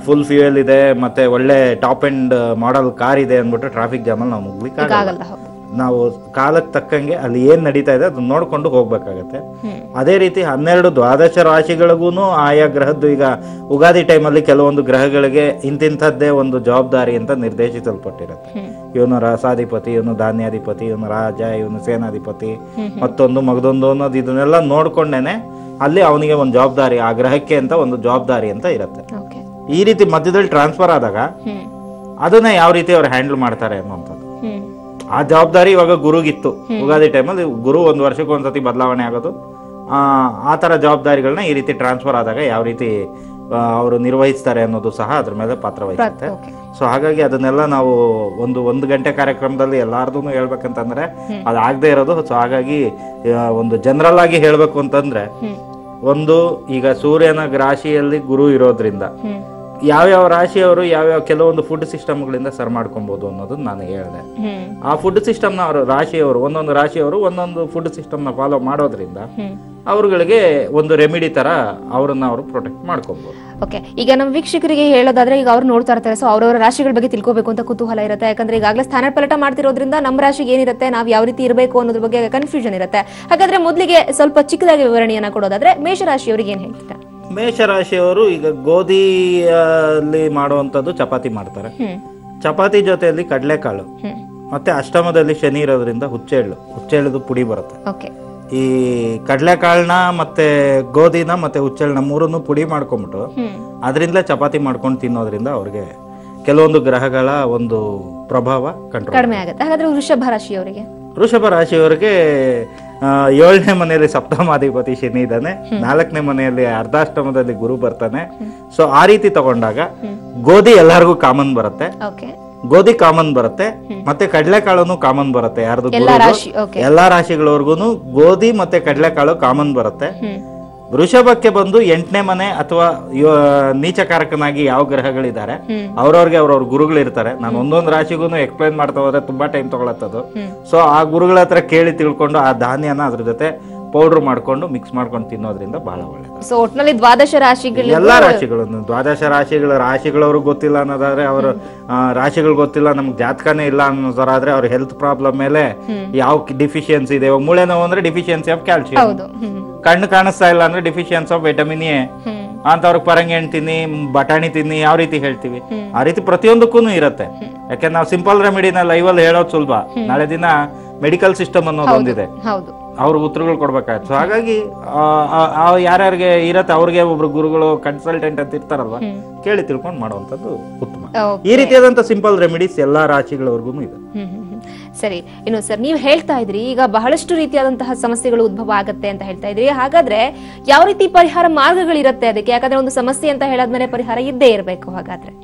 ಫುಲ್ ಫ್ಯೂಯಲ್ ಇದೆ ಮತ್ತೆ ಒಳ್ಳೆ ಟಾಪ್ ಅಂಡ್ ಮಾಡೆಲ್ ಕಾರ್ ಇದೆ ಅಂದ್ಬಿಟ್ಟು ಟ್ರಾಫಿಕ್ ಜಾಮಲ್ಲಿ ನಾವು ನುಗ್ಲಿಕ್ಕೆ ಆಗಲ್ಲ. ನಾವು ಕಾಲಕ್ಕೆ ತಕ್ಕಂಗೆ ಅಲ್ಲಿ ಏನ್ ನಡೀತಾ ಇದೆ ಅದನ್ನ ನೋಡ್ಕೊಂಡು ಹೋಗ್ಬೇಕಾಗತ್ತೆ. ಅದೇ ರೀತಿ 12 ದ್ವಾದಶ ರಾಶಿಗಳಿಗೂ ಆಯಾ ಗ್ರಹದ್ದು ಈಗ ಉಗಾದಿ ಟೈಮಲ್ಲಿ ಕೆಲವೊಂದು ಗ್ರಹಗಳಿಗೆ ಇಂತಿಂಥದ್ದೇ ಒಂದು ಜವಾಬ್ದಾರಿ ಅಂತ ನಿರ್ದೇಶಿಸಲ್ಪಟ್ಟಿರುತ್ತೆ. ಇವನು ರಸಾಧಿಪತಿ, ಇವನು ಧಾನ್ಯಾಧಿಪತಿ, ಇವನು ರಾಜ, ಇವನು ಸೇನಾಧಿಪತಿ, ಮತ್ತೊಂದು ಮಗದೊಂದು ಅನ್ನೋದು ಇದನ್ನೆಲ್ಲ ನೋಡ್ಕೊಂಡೇನೆ ಅಲ್ಲಿ ಅವನಿಗೆ ಒಂದು ಜವಾಬ್ದಾರಿ, ಆ ಗ್ರಹಕ್ಕೆ ಅಂತ ಒಂದು ಜವಾಬ್ದಾರಿ ಅಂತ ಇರುತ್ತೆ. ಈ ರೀತಿ ಮಧ್ಯದಲ್ಲಿ ಟ್ರಾನ್ಸ್ಫರ್ ಆದಾಗ ಅದನ್ನ ಯಾವ ರೀತಿ ಅವ್ರು ಹ್ಯಾಂಡಲ್ ಮಾಡ್ತಾರೆ ಅನ್ನುವಂಥದ್ದು. ಆ ಜವಾಬ್ದಾರಿ ಇವಾಗ ಗುರುಗಿತ್ತು. ಉಗಾದಿ ಟೈಮಲ್ಲಿ ಗುರು 1 ವರ್ಷಕ್ಕೆ ಒಂದ್ಸತಿ ಬದಲಾವಣೆ ಆಗೋದು, ಆ ತರ ಜವಾಬ್ದಾರಿಗಳನ್ನ ಈ ರೀತಿ ಟ್ರಾನ್ಸ್ಫರ್ ಆದಾಗ ಯಾವ ರೀತಿ ಅವರು ನಿರ್ವಹಿಸ್ತಾರೆ ಅನ್ನೋದು ಸಹ ಅದ್ರ ಮೇಲೆ ಪಾತ್ರ ವಹಿಸುತ್ತೆ. ಸೊ ಹಾಗಾಗಿ ಅದನ್ನೆಲ್ಲ ನಾವು ಒಂದು ಗಂಟೆ ಕಾರ್ಯಕ್ರಮದಲ್ಲಿ ಎಲ್ಲಾರ್ದು ಹೇಳ್ಬೇಕಂತಂದ್ರೆ ಅದಾಗದೆ ಇರೋದು. ಸೊ ಹಾಗಾಗಿ ಒಂದು ಜನರಲ್ ಆಗಿ ಹೇಳ್ಬೇಕು ಅಂತಂದ್ರೆ, ಒಂದು ಈಗ ಸೂರ್ಯನ ರಾಶಿಯಲ್ಲಿ ಗುರು ಇರೋದ್ರಿಂದ ಯಾವ್ಯಾವ ರಾಶಿಯವರು ಯಾವ್ಯಾವ ಕೆಲವೊಂದು ಫುಡ್ ಸಿಸ್ಟಮ್ಗಳಿಂದ ಸರ್ ಮಾಡ್ಕೊಬಹುದು ಅನ್ನೋದು ನಾನು ಹೇಳಿದೆ. ಆ ಫುಡ್ ಸಿಸ್ಟಮ್ನ ಅವರು ರಾಶಿಯವರು ಒಂದೊಂದು ಫುಡ್ ಸಿಸ್ಟಮ್ನ ಫಾಲೋ ಮಾಡೋದ್ರಿಂದ ಅವ್ರಗಳಿಗೆ ಒಂದು ರೆಮಿಡಿ ತರ ಅವ್ರನ್ನ ಅವರು ಪ್ರೊಟೆಕ್ಟ್ ಮಾಡ್ಕೊಬಹುದು. ಓಕೆ, ಈಗ ನಮ್ಮ ವೀಕ್ಷಕರಿಗೆ ಹೇಳೋದಾದ್ರೆ ಈಗ ಅವ್ರು ನೋಡ್ತಾ ಇರ್ತಾರೆ, ಸೊ ಅವರವರ ರಾಶಿಗಳ ಬಗ್ಗೆ ತಿಳ್ಕೋಬೇಕು ಅಂತ ಕುತೂಹಲ ಇರುತ್ತೆ. ಯಾಕಂದ್ರೆ ಈಗಾಗಲೇ ಸ್ಥಾನ ಪಲಟ ಮಾಡ್ತಿರೋದ್ರಿಂದ ನಮ್ಮ ರಾಶಿಗೆ ಏನಿರುತ್ತೆ, ನಾವು ಯಾವ ರೀತಿ ಇರಬೇಕು ಅನ್ನೋದ್ರ ಬಗ್ಗೆ ಕನ್ಫ್ಯೂಷನ್ ಇರುತ್ತೆ. ಹಾಗಾದ್ರೆ ಮೊದಲಿಗೆ ಸ್ವಲ್ಪ ಚಿಕ್ಕದಾಗಿ ವಿವರಣೆಯನ್ನ ಕೊಡೋದಾದ್ರೆ ಮೇಷರಾಶಿಯವರಿಗೆ ಏನ್ ಹೇಳ್ತೀರಾ? ಮೇಷರಾಶಿಯವರು ಈಗ ಗೋಧಿಯಲ್ಲಿ ಮಾಡುವಂತದ್ದು ಚಪಾತಿ ಮಾಡ್ತಾರೆ. ಚಪಾತಿ ಜೊತೆಯಲ್ಲಿ ಕಡಲೆಕಾಳು, ಮತ್ತೆ ಅಷ್ಟಮದಲ್ಲಿ ಶನಿ ಇರೋದ್ರಿಂದ ಹುಚ್ಚೆಳ್ಳು ಪುಡಿ ಬರುತ್ತೆ. ಈ ಕಡಲೆಕಾಳನ್ನ ಮತ್ತೆ ಗೋಧಿನ ಮತ್ತೆ ಹುಚ್ಚೆಳ್ಳನ್ನ ಮೂರನ್ನು ಪುಡಿ ಮಾಡ್ಕೊಂಡ್ಬಿಟ್ಟು ಅದರಿಂದಲೇ ಚಪಾತಿ ಮಾಡ್ಕೊಂಡು ತಿನ್ನೋದ್ರಿಂದ ಅವ್ರಿಗೆ ಕೆಲವೊಂದು ಗ್ರಹಗಳ ಒಂದು ಪ್ರಭಾವ ಕಡಿಮೆ ಆಗುತ್ತೆ. ಹಾಗಾದ್ರೆ ವೃಷಭ ರಾಶಿಯವರಿಗೆ 7ನೇ ಮನೆಯಲ್ಲಿ ಸಪ್ತಮಾಧಿಪತಿ ಶನಿ ಇದ್ದಾನೆ, 4ನೇ ಮನೆಯಲ್ಲಿ ಅರ್ಧಾಷ್ಟಮದಲ್ಲಿ ಗುರು ಬರ್ತಾನೆ. ಸೊ ಆ ರೀತಿ ತಗೊಂಡಾಗ ಗೋಧಿ ಎಲ್ಲರಿಗೂ ಕಾಮನ್ ಬರುತ್ತೆ, ಗೋಧಿ ಕಾಮನ್ ಬರುತ್ತೆ, ಮತ್ತೆ ಕಡಲೆಕಾಳು ಕಾಮನ್ ಬರುತ್ತೆ. ಯಾರ್ದು ಎಲ್ಲಾ ರಾಶಿಗಳವರ್ಗುನು ಗೋಧಿ ಮತ್ತೆ ಕಡಲೆಕಾಳು ಕಾಮನ್ ಬರುತ್ತೆ. ವೃಷಭಕ್ಕೆ ಬಂದು 8ನೇ ಮನೆ ಅಥವಾ ನೀಚಕಾರಕನಾಗಿ ಯಾವ ಗ್ರಹಗಳಿದ್ದಾರೆ ಅವ್ರವ್ರಿಗೆ ಅವ್ರವ್ರ ಗುರುಗಳಿರ್ತಾರೆ. ನಾನು ಒಂದೊಂದು ರಾಶಿಗೂ ಎಕ್ಸ್ಪ್ಲೈನ್ ಮಾಡ್ತಾ ಹೋದ್ರೆ ತುಂಬಾ ಟೈಮ್ ತಗೊಳತ್ತದು. ಸೊ ಆ ಗುರುಗಳ ಹತ್ರ ಕೇಳಿ ತಿಳ್ಕೊಂಡು ಆ ಧಾನ್ಯನ ಅದ್ರ ಜೊತೆ ಪೌಡರ್ ಮಾಡ್ಕೊಂಡು ಮಿಕ್ಸ್ ಮಾಡ್ಕೊಂಡು ತಿನ್ನೋದ್ರಿಂದ ಬಹಳ ಒಳ್ಳೆಯದು. ಸೊ ಒಟ್ನಲ್ಲಿ ದ್ವಾದಶ ರಾಶಿಗಳು, ಎಲ್ಲಾ ರಾಶಿಗಳನ್ನು, ದ್ವಾದಶ ರಾಶಿಗಳವ್ರಿಗೆ ಗೊತ್ತಿಲ್ಲ ಅನ್ನೋದಾದ್ರೆ, ಅವ್ರ ರಾಶಿಗಳು ಗೊತ್ತಿಲ್ಲ, ನಮ್ಗೆ ಜಾತಕನೇ ಇಲ್ಲ ಅನ್ನೋದಾದ್ರೆ ಅವ್ರ ಹೆಲ್ತ್ ಪ್ರಾಬ್ಲಮ್ ಮೇಲೆ ಯಾವ ಡಿಫಿಷಿಯನ್ಸಿ ಇದೆ. ಮೂಳೆ ನೋವು ಅಂದ್ರೆ ಡಿಫಿಷಿಯನ್ಸಿ ಆಫ್ ಕ್ಯಾಲ್ಸಿಯಂ, ಕಣ್ಣು ಕಾಣಿಸ್ತಾ ಇಲ್ಲ ಅಂದ್ರೆ ಡಿಫಿಷಿಯನ್ಸಿ ಆಫ್ ವಿಟಮಿನ್ ಎ ಅಂತವ್ರಿಗೆ ಪರಂಗಿ ಹಣ್ಣು ತಿನ್ನಿ, ಬಟಾಣಿ ತಿನ್ನಿ, ಯಾವ ರೀತಿ ಹೇಳ್ತೀವಿ ಆ ರೀತಿ ಪ್ರತಿಯೊಂದಕ್ಕೂ ಇರುತ್ತೆ. ಯಾಕೆಂದ್ರೆ ನಾವು ಸಿಂಪಲ್ ರೆಮಿಡಿನ ಲೈವಲ್ಲಿ ಹೇಳೋದು ಸುಲಭ, ನಾಳೆ ದಿನ ಮೆಡಿಕಲ್ ಸಿಸ್ಟಮ್ ಅನ್ನೋದು ಒಂದಿದೆ, ಅವ್ರಿಗೆ ಉತ್ತರಗಳು ಕೊಡ್ಬೇಕಾಯ್ತು. ಸೊ ಹಾಗಾಗಿ ಯಾರ್ಯಾರಿಗೆ ಇರತ್ತೆ ಅವ್ರಿಗೆ ಒಬ್ರು ಗುರುಗಳು ಕನ್ಸಲ್ಟೆಂಟ್ ಅಂತ ಇರ್ತಾರಲ್ವಾ, ಕೇಳಿ ತಿಳ್ಕೊಂಡು ಮಾಡುವಂತದ್ದು ಉತ್ತಮ. ಈ ರೀತಿಯಾದಂತ ಸಿಂಪಲ್ ರೆಮಿಡೀಸ್ ಎಲ್ಲಾ ರಾಶಿಗಳವರೆಗೂ ಇದೆ. ಸರಿ, ಇನ್ನು ಸರ್ ನೀವು ಹೇಳ್ತಾ ಇದ್ರಿ ಈಗ ಬಹಳಷ್ಟು ರೀತಿಯಾದಂತಹ ಸಮಸ್ಯೆಗಳು ಉದ್ಭವ ಆಗತ್ತೆ ಅಂತ ಹೇಳ್ತಾ ಇದ್ರಿ. ಹಾಗಾದ್ರೆ ಯಾವ ರೀತಿ ಪರಿಹಾರ ಮಾರ್ಗಗಳಿರತ್ತೆ ಅದಕ್ಕೆ? ಯಾಕಂದ್ರೆ ಒಂದು ಸಮಸ್ಯೆ ಅಂತ ಹೇಳಾದ್ಮೇಲೆ ಪರಿಹಾರ ಇದ್ದೇ ಇರಬೇಕು. ಹಾಗಾದ್ರೆ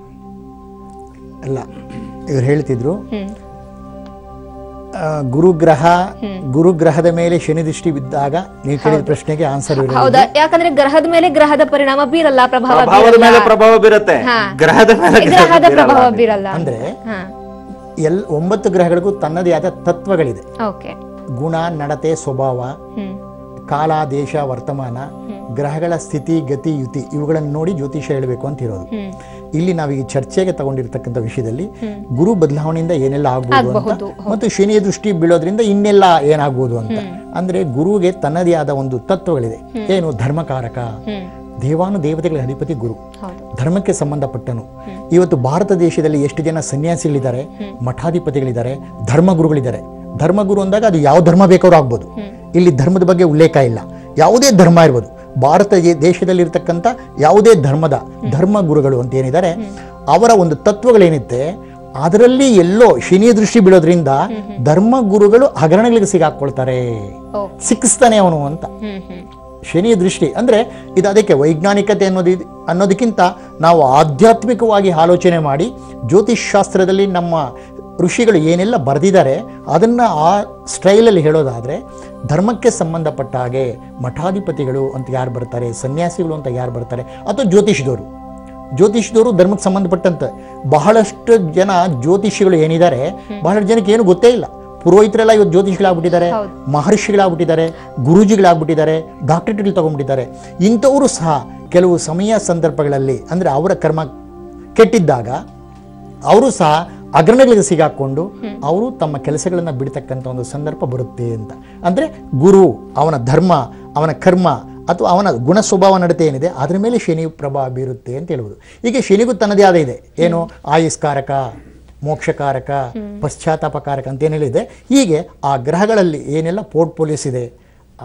ಅಲ್ಲ, ಇವ್ರು ಹೇಳ್ತಿದ್ರು ಗುರುಗ್ರಹದ ಮೇಲೆ ಶನಿ ದೃಷ್ಟಿ ಬಿದ್ದಾಗ ನೀವು ಕೇಳಿದ ಪ್ರಶ್ನೆಗೆ ಆನ್ಸರ್ ಹೌದಾ? ಯಾಕಂದ್ರೆ ಗ್ರಹದ ಮೇಲೆ ಗ್ರಹದ ಪರಿಣಾಮ ಬೀರಲ್ಲ, ಪ್ರಭಾವ ಬೀರುತ್ತೆ, ಗ್ರಹದ ಪ್ರಭಾವ ಬೀರಲ್ಲ. ಅಂದ್ರೆ 9 ಗ್ರಹಗಳಿಗೂ ತನ್ನದೇ ಆದ ತತ್ವಗಳಿದೆ. ಗುಣ, ನಡತೆ, ಸ್ವಭಾವ, ಕಾಲ, ದೇಶ, ವರ್ತಮಾನ, ಗ್ರಹಗಳ ಸ್ಥಿತಿ, ಗತಿ, ಯುತಿ ಇವುಗಳನ್ನು ನೋಡಿ ಜ್ಯೋತಿಷ್ಯ ಹೇಳಬೇಕು ಅಂತ ಇರೋದು. ಇಲ್ಲಿ ನಾವೀಗ ಚರ್ಚೆಗೆ ತಗೊಂಡಿರ್ತಕ್ಕಂಥ ವಿಷಯದಲ್ಲಿ ಗುರು ಬದಲಾವಣೆಯಿಂದ ಏನೆಲ್ಲ ಆಗ್ಬೋದು ಅಂತ, ಮತ್ತು ಶನಿಯ ದೃಷ್ಟಿ ಬೀಳೋದ್ರಿಂದ ಇನ್ನೆಲ್ಲ ಏನಾಗ್ಬೋದು ಅಂತ. ಅಂದ್ರೆ ಗುರುಗೆ ತನ್ನದೇ ಆದ ಒಂದು ತತ್ವಗಳಿದೆ. ಏನು? ಧರ್ಮಕಾರಕ, ದೇವಾನು ದೇವತೆಗಳ ಅಧಿಪತಿ ಗುರು, ಧರ್ಮಕ್ಕೆ ಸಂಬಂಧಪಟ್ಟನು. ಇವತ್ತು ಭಾರತ ದೇಶದಲ್ಲಿ ಎಷ್ಟು ಜನ ಸನ್ಯಾಸಿಗಳಿದ್ದಾರೆ, ಮಠಾಧಿಪತಿಗಳಿದ್ದಾರೆ, ಧರ್ಮಗುರುಗಳಿದ್ದಾರೆ. ಧರ್ಮಗುರು ಅಂದಾಗ ಅದು ಯಾವ ಧರ್ಮ ಬೇಕಾದ್ರೂ ಆಗ್ಬೋದು. ಇಲ್ಲಿ ಧರ್ಮದ ಬಗ್ಗೆ ಉಲ್ಲೇಖ ಇಲ್ಲ, ಯಾವುದೇ ಧರ್ಮ ಇರ್ಬೋದು. ಭಾರತ ದೇಶದಲ್ಲಿ ಇರ್ತಕ್ಕಂಥ ಯಾವುದೇ ಧರ್ಮದ ಧರ್ಮಗುರುಗಳು ಅಂತ ಏನಿದ್ದಾರೆ, ಅವರ ಒಂದು ತತ್ವಗಳೇನಿತ್ತೆ ಅದರಲ್ಲಿ ಎಲ್ಲೋ ಶನಿಯ ದೃಷ್ಟಿ ಬೀಳೋದ್ರಿಂದ ಧರ್ಮಗುರುಗಳು ಹಗರಣಗಳಿಗೆ ಸಿಗಾಕೊಳ್ತಾರೆ, ಸಿಕ್ಕಿಸ್ತಾನೆ ಅವನು ಅಂತ. ಶನಿಯ ದೃಷ್ಟಿ ಅಂದ್ರೆ ಇದು ಅದಕ್ಕೆ ವೈಜ್ಞಾನಿಕತೆ ಅನ್ನೋದಕ್ಕಿಂತ ನಾವು ಆಧ್ಯಾತ್ಮಿಕವಾಗಿ ಆಲೋಚನೆ ಮಾಡಿ ಜ್ಯೋತಿಷ್ ಶಾಸ್ತ್ರದಲ್ಲಿ ನಮ್ಮ ಋಷಿಗಳು ಏನೆಲ್ಲ ಬರೆದಿದ್ದಾರೆ ಅದನ್ನ ಆ ಸ್ಟೈಲಲ್ಲಿ ಹೇಳೋದಾದ್ರೆ, ಧರ್ಮಕ್ಕೆ ಸಂಬಂಧಪಟ್ಟ ಹಾಗೆ ಮಠಾಧಿಪತಿಗಳು ಅಂತ ಯಾರು ಬರ್ತಾರೆ, ಸನ್ಯಾಸಿಗಳು ಅಂತ ಯಾರು ಬರ್ತಾರೆ, ಅಥವಾ ಜ್ಯೋತಿಷದವರು ಧರ್ಮಕ್ಕೆ ಸಂಬಂಧಪಟ್ಟಂತೆ ಬಹಳಷ್ಟು ಜನ ಜ್ಯೋತಿಷಿಗಳು ಏನಿದ್ದಾರೆ ಬಹಳಷ್ಟು ಜನಕ್ಕೆ ಏನು ಗೊತ್ತೇ ಇಲ್ಲ. ಪುರೋಹಿತರೆಲ್ಲ ಇವತ್ತು ಜ್ಯೋತಿಷಿಗಳಾಗ್ಬಿಟ್ಟಿದ್ದಾರೆ, ಮಹರ್ಷಿಗಳಾಗ್ಬಿಟ್ಟಿದ್ದಾರೆ, ಗುರೂಜಿಗಳಾಗ್ಬಿಟ್ಟಿದ್ದಾರೆ, ಡಾಕ್ಟರೇಟ್ಗಳು ತಗೊಂಡ್ಬಿಟ್ಟಿದ್ದಾರೆ. ಇಂಥವರು ಸಹ ಕೆಲವು ಸಮಯ ಸಂದರ್ಭಗಳಲ್ಲಿ ಅಂದರೆ ಅವರ ಕರ್ಮ ಕೆಟ್ಟಿದ್ದಾಗ ಅವರು ಸಹ ಅಗ್ರಣಗಳಿಗೆ ಸಿಗಾಕೊಂಡು ಅವರು ತಮ್ಮ ಕೆಲಸಗಳನ್ನು ಬಿಡ್ತಕ್ಕಂಥ ಒಂದು ಸಂದರ್ಭ ಬರುತ್ತೆ ಅಂತ. ಅಂದರೆ ಗುರು ಅವನ ಧರ್ಮ, ಅವನ ಕರ್ಮ ಅಥವಾ ಅವನ ಗುಣ ಸ್ವಭಾವ ನಡತೆ ಏನಿದೆ ಅದರ ಮೇಲೆ ಶನಿ ಪ್ರಭಾವ ಬೀರುತ್ತೆ ಅಂತ ಹೇಳ್ಬೋದು. ಈಗ ಶನಿಗೂ ತನ್ನದೇ ಆದ ಇದೆ. ಏನು? ಆಯುಷ್ಕಾರಕ, ಮೋಕ್ಷಕಾರಕ, ಪಶ್ಚಾತ್ತಾಪಕಾರಕ ಅಂತ ಏನೇಳಿದೆ. ಹೀಗೆ ಆ ಗ್ರಹಗಳಲ್ಲಿ ಏನೆಲ್ಲ ಪೋರ್ಟ್ಫೋಲಿಯೋಸ್ ಇದೆ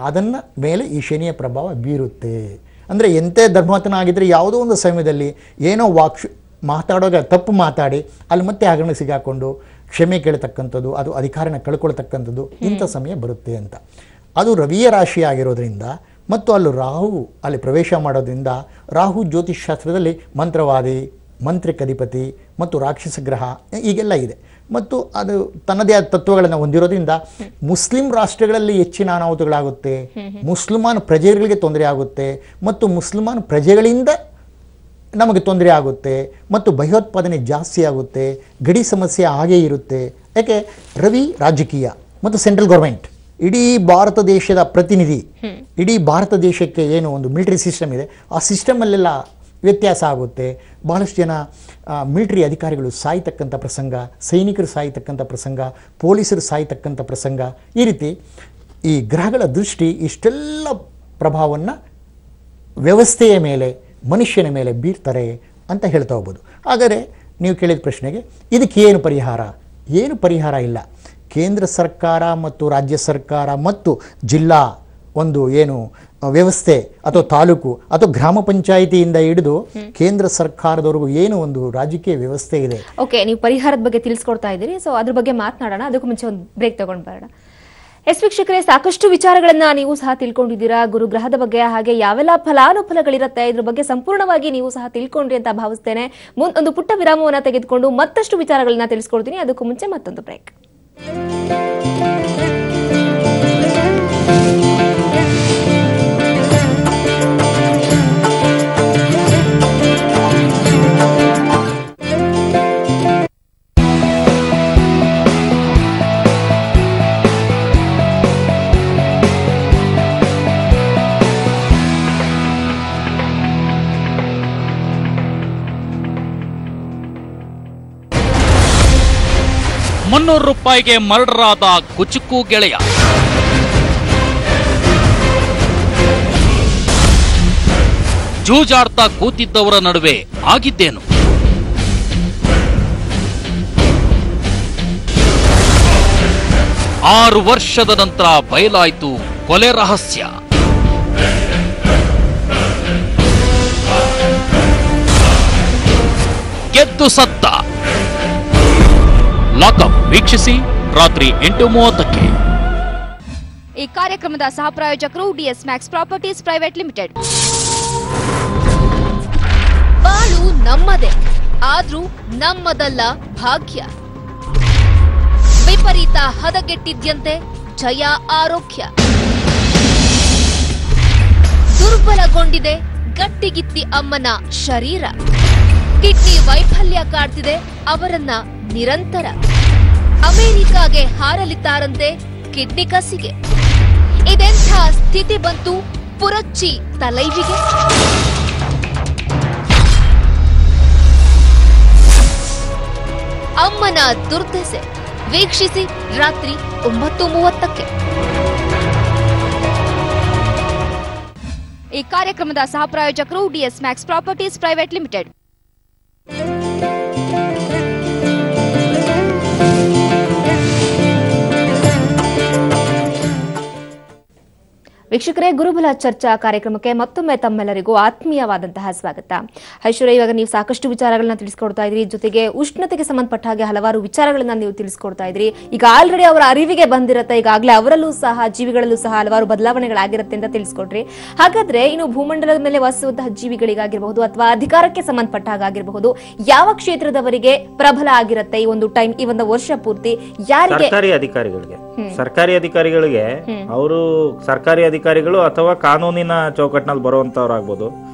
ಅದನ್ನ ಮೇಲೆ ಈ ಶನಿಯ ಪ್ರಭಾವ ಬೀರುತ್ತೆ. ಅಂದರೆ ಎಂಥ ಧರ್ಮತನಾಗಿದ್ದರೆ ಯಾವುದೋ ಒಂದು ಸಮಯದಲ್ಲಿ ಏನೋ ಮಾತಾಡೋಗ ತಪ್ಪು ಮಾತಾಡಿ ಅಲ್ಲಿ ಮತ್ತೆ ಹಗರಣ ಸಿಗಾಕೊಂಡು ಕ್ಷಮೆ ಕೇಳತಕ್ಕಂಥದ್ದು, ಅದು ಅಧಿಕಾರನ ಕಳ್ಕೊಳ್ತಕ್ಕಂಥದ್ದು ಇಂಥ ಸಮಯ ಬರುತ್ತೆ ಅಂತ. ಅದು ರವಿಯ ರಾಶಿ ಆಗಿರೋದ್ರಿಂದ ಮತ್ತು ಅಲ್ಲಿ ರಾಹು ಅಲ್ಲಿ ಪ್ರವೇಶ ಮಾಡೋದ್ರಿಂದ, ರಾಹು ಜ್ಯೋತಿಷ್ ಶಾಸ್ತ್ರದಲ್ಲಿ ಮಂತ್ರವಾದಿ, ಮಂತ್ರಿಕ ಅಧಿಪತಿ ಮತ್ತು ರಾಕ್ಷಸ ಗ್ರಹ ಈಗೆಲ್ಲ ಇದೆ. ಮತ್ತು ಅದು ತನ್ನದೇ ಆದ ತತ್ವಗಳನ್ನು ಹೊಂದಿರೋದ್ರಿಂದ ಮುಸ್ಲಿಂ ರಾಷ್ಟ್ರಗಳಲ್ಲಿ ಹೆಚ್ಚಿನ ಅನಾಹುತಗಳಾಗುತ್ತೆ, ಮುಸ್ಲಿಮಾನ್ ಪ್ರಜೆಗಳಿಗೆ ತೊಂದರೆ ಆಗುತ್ತೆ, ಮತ್ತು ಮುಸ್ಲಿಮಾನ್ ಪ್ರಜೆಗಳಿಂದ ನಮಗೆ ತೊಂದರೆ ಆಗುತ್ತೆ, ಮತ್ತು ಭಯೋತ್ಪಾದನೆ ಜಾಸ್ತಿ ಆಗುತ್ತೆ, ಗಡಿ ಸಮಸ್ಯೆ ಹಾಗೇ ಇರುತ್ತೆ. ಯಾಕೆ? ರವಿ ರಾಜಕೀಯ ಮತ್ತು ಸೆಂಟ್ರಲ್ ಗೌರ್ಮೆಂಟ್, ಇಡೀ ಭಾರತ ದೇಶದ ಪ್ರತಿನಿಧಿ, ಇಡೀ ಭಾರತ ದೇಶಕ್ಕೆ ಏನು ಒಂದು ಮಿಲಿಟರಿ ಸಿಸ್ಟಮ್ ಇದೆ ಆ ಸಿಸ್ಟಮಲ್ಲೆಲ್ಲ ವ್ಯತ್ಯಾಸ ಆಗುತ್ತೆ. ಬಹಳಷ್ಟು ಜನ ಮಿಲಿಟರಿ ಅಧಿಕಾರಿಗಳು ಸಾಯ್ತಕ್ಕಂಥ ಪ್ರಸಂಗ, ಸೈನಿಕರು ಸಾಯ್ತಕ್ಕಂಥ ಪ್ರಸಂಗ, ಪೊಲೀಸರು ಸಾಯ್ತಕ್ಕಂಥ ಪ್ರಸಂಗ. ಈ ರೀತಿ ಈ ಗ್ರಹಗಳ ದೃಷ್ಟಿ ಇಷ್ಟೆಲ್ಲ ಪ್ರಭಾವವನ್ನು ವ್ಯವಸ್ಥೆಯ ಮೇಲೆ, ಮನುಷ್ಯನ ಮೇಲೆ ಬೀರ್ತಾರೆ ಅಂತ ಹೇಳ್ತಾ ಹೋಗ್ಬೋದು. ಹಾಗಾದರೆ ನೀವು ಕೇಳಿದ ಪ್ರಶ್ನೆಗೆ ಇದಕ್ಕೇನು ಪರಿಹಾರ? ಏನು ಪರಿಹಾರ ಇಲ್ಲ. ಕೇಂದ್ರ ಸರ್ಕಾರ ಮತ್ತು ರಾಜ್ಯ ಸರ್ಕಾರ ಮತ್ತು ಜಿಲ್ಲಾ ಒಂದು ಏನು ವ್ಯವಸ್ಥೆ ಅಥವಾ ತಾಲೂಕು ಅಥವಾ ಗ್ರಾಮ ಪಂಚಾಯಿತಿಯಿಂದ ಹಿಡಿದು ಕೇಂದ್ರ ಸರ್ಕಾರದವರೆಗೂ ಏನು ಒಂದು ರಾಜಕೀಯ ವ್ಯವಸ್ಥೆ ಇದೆ. ಓಕೆ, ನೀವು ಪರಿಹಾರದ ಬಗ್ಗೆ ತಿಳಿಸ್ಕೊಡ್ತಾ ಇದ್ದೀರಿ. ಸೊ ಅದ್ರ ಬಗ್ಗೆ ಮಾತನಾಡೋಣ. ಅದಕ್ಕೂ ಮುಂಚೆ ಒಂದು ಬ್ರೇಕ್ ತಗೊಂಡು ಬರೋಣ. ವೀಕ್ಷಕರೇ, ಸಾಕಷ್ಟು ವಿಚಾರಗಳನ್ನ ನೀವು ಸಹ ತಿಳ್ಕೊಂಡಿದ್ದೀರಾ ಗುರುಗ್ರಹದ ಬಗ್ಗೆ, ಹಾಗೆ ಯಾವೆಲ್ಲ ಫಲಾನುಫಲಗಳಿರುತ್ತೆ ಇದ್ರ ಬಗ್ಗೆ ಸಂಪೂರ್ಣವಾಗಿ ನೀವು ಸಹ ತಿಳ್ಕೊಂಡ್ರಿ ಅಂತ ಭಾವಿಸ್ತೇನೆ. ಒಂದು ಪುಟ್ಟ ವಿರಾಮವನ್ನ ತೆಗೆದುಕೊಂಡು ಮತ್ತಷ್ಟು ವಿಚಾರಗಳನ್ನ ತಿಳಿಸ್ಕೊಡ್ತೀನಿ. ಅದಕ್ಕೂ ಮುಂಚೆ ಮತ್ತೊಂದು ಬ್ರೇಕ್. ₹300 ಮರ್ಡರ್ ಆದ ಕುಚುಕು ಗೆಳೆಯ. ಜೂಜಾಡ್ತಾ ಕೂತಿದ್ದವರ ನಡುವೆ ಆಗಿದ್ದೇನು? ಆರು ವರ್ಷದ ನಂತರ ಬಯಲಾಯಿತು ಕೊಲೆ ರಹಸ್ಯ. ಗೆದ್ದು ಸತ್ತ. ಲಾಕಪ್ ವೀಕ್ಷಿಸಿ ರಾತ್ರಿ 8:30ಕ್ಕೆ. ಈ ಕಾರ್ಯಕ್ರಮದ ಸಹ ಪ್ರಾಯೋಜಕರು DS Max Properties private limited. ಬಾಳು ನಮ್ಮದೇ, ಆದ್ರೂ ನಮ್ಮದಲ್ಲ ಭಾಗ್ಯ. ವಿಪರೀತ ಹದಗೆಟ್ಟಿದ್ಯಂತೆ ಜಯ ಆರೋಗ್ಯ. ದುರ್ಬಲಗೊಂಡಿದೆ ಗಟ್ಟಿಗಿತ್ತಿ ಅಮ್ಮನ ಶರೀರ. ಕಿಡ್ನಿ ವೈಫಲ್ಯ ಕಾಡ್ತಿದೆ ಅವರನ್ನ ನಿರಂತರ. ಅಮೆರಿಕಾಗೆ ಹಾರಲಿದ್ದಾರಂತೆ ಕಿಡ್ನಿ ಕಸಿಗೆ. ಇದೆಂಥ ಸ್ಥಿತಿ ಬಂತು ಪುರಚ್ಚಿ ತಲೈವಿಗೆ? ಅಮ್ಮನ ದುರ್ದೆಸೆ ವೀಕ್ಷಿಸಿ ರಾತ್ರಿ 9:30ಕ್ಕೆ. ಈ ಕಾರ್ಯಕ್ರಮದ ಸಹ ಪ್ರಾಯೋಜಕರು DS Max Properties private limited. ವೀಕ್ಷಕರೇ, ಗುರುಬಲ ಚರ್ಚಾ ಕಾರ್ಯಕ್ರಮಕ್ಕೆ ಮತ್ತೊಮ್ಮೆ ತಮ್ಮೆಲ್ಲರಿಗೂ ಆತ್ಮೀಯವಾದಂತಹ ಸ್ವಾಗತ. ಐಶ್ವರ್ಯ, ಇವಾಗ ನೀವು ಸಾಕಷ್ಟು ವಿಚಾರಗಳನ್ನ ತಿಳಿಸ್ಕೊಡ್ತಾ ಇದ್ರಿ, ಜೊತೆಗೆ ಉಷ್ಣತೆಗೆ ಸಂಬಂಧಪಟ್ಟ ಹಾಗೆ ಹಲವಾರು ವಿಚಾರಗಳನ್ನ ನೀವು ತಿಳಿಸ್ಕೊಡ್ತಾ ಇದ್ರಿ. ಈಗ ಆಲ್ರೆಡಿ ಅವರ ಅರಿವಿಗೆ ಬಂದಿರುತ್ತೆ, ಈಗಾಗಲೇ ಅವರಲ್ಲೂ ಸಹ ಜೀವಿಗಳಲ್ಲೂ ಸಹ ಹಲವಾರು ಬದಲಾವಣೆಗಳಾಗಿರುತ್ತೆ ಅಂತ ತಿಳಿಸ್ಕೊಡ್ರಿ. ಹಾಗಾದ್ರೆ ಇನ್ನು ಭೂಮಂಡಲದ ಮೇಲೆ ವಾಸಿಸುವಂತಹ ಜೀವಿಗಳಿಗಾಗಿರಬಹುದು ಅಥವಾ ಅಧಿಕಾರಕ್ಕೆ ಸಂಬಂಧಪಟ್ಟ ಹಾಗಾಗಿರಬಹುದು, ಯಾವ ಕ್ಷೇತ್ರದವರಿಗೆ ಪ್ರಬಲ ಆಗಿರುತ್ತೆ ಈ ಒಂದು ಟೈಮ್, ಈ ಒಂದು ವರ್ಷ ಪೂರ್ತಿ? ಯಾರಿಗೆ? ಸರ್ಕಾರಿ ಅಧಿಕಾರಿಗಳಿಗೆ ಅವರು ಸರ್ಕಾರಿ ಅಧಿಕಾರಿಗಳು ಅಥವಾ ಕಾನೂನಿನ ಚೌಕಟ್ಟಿನಲ್ಲಿ ಬರುವಂತವ್ರಾಗ್ಬೋದು.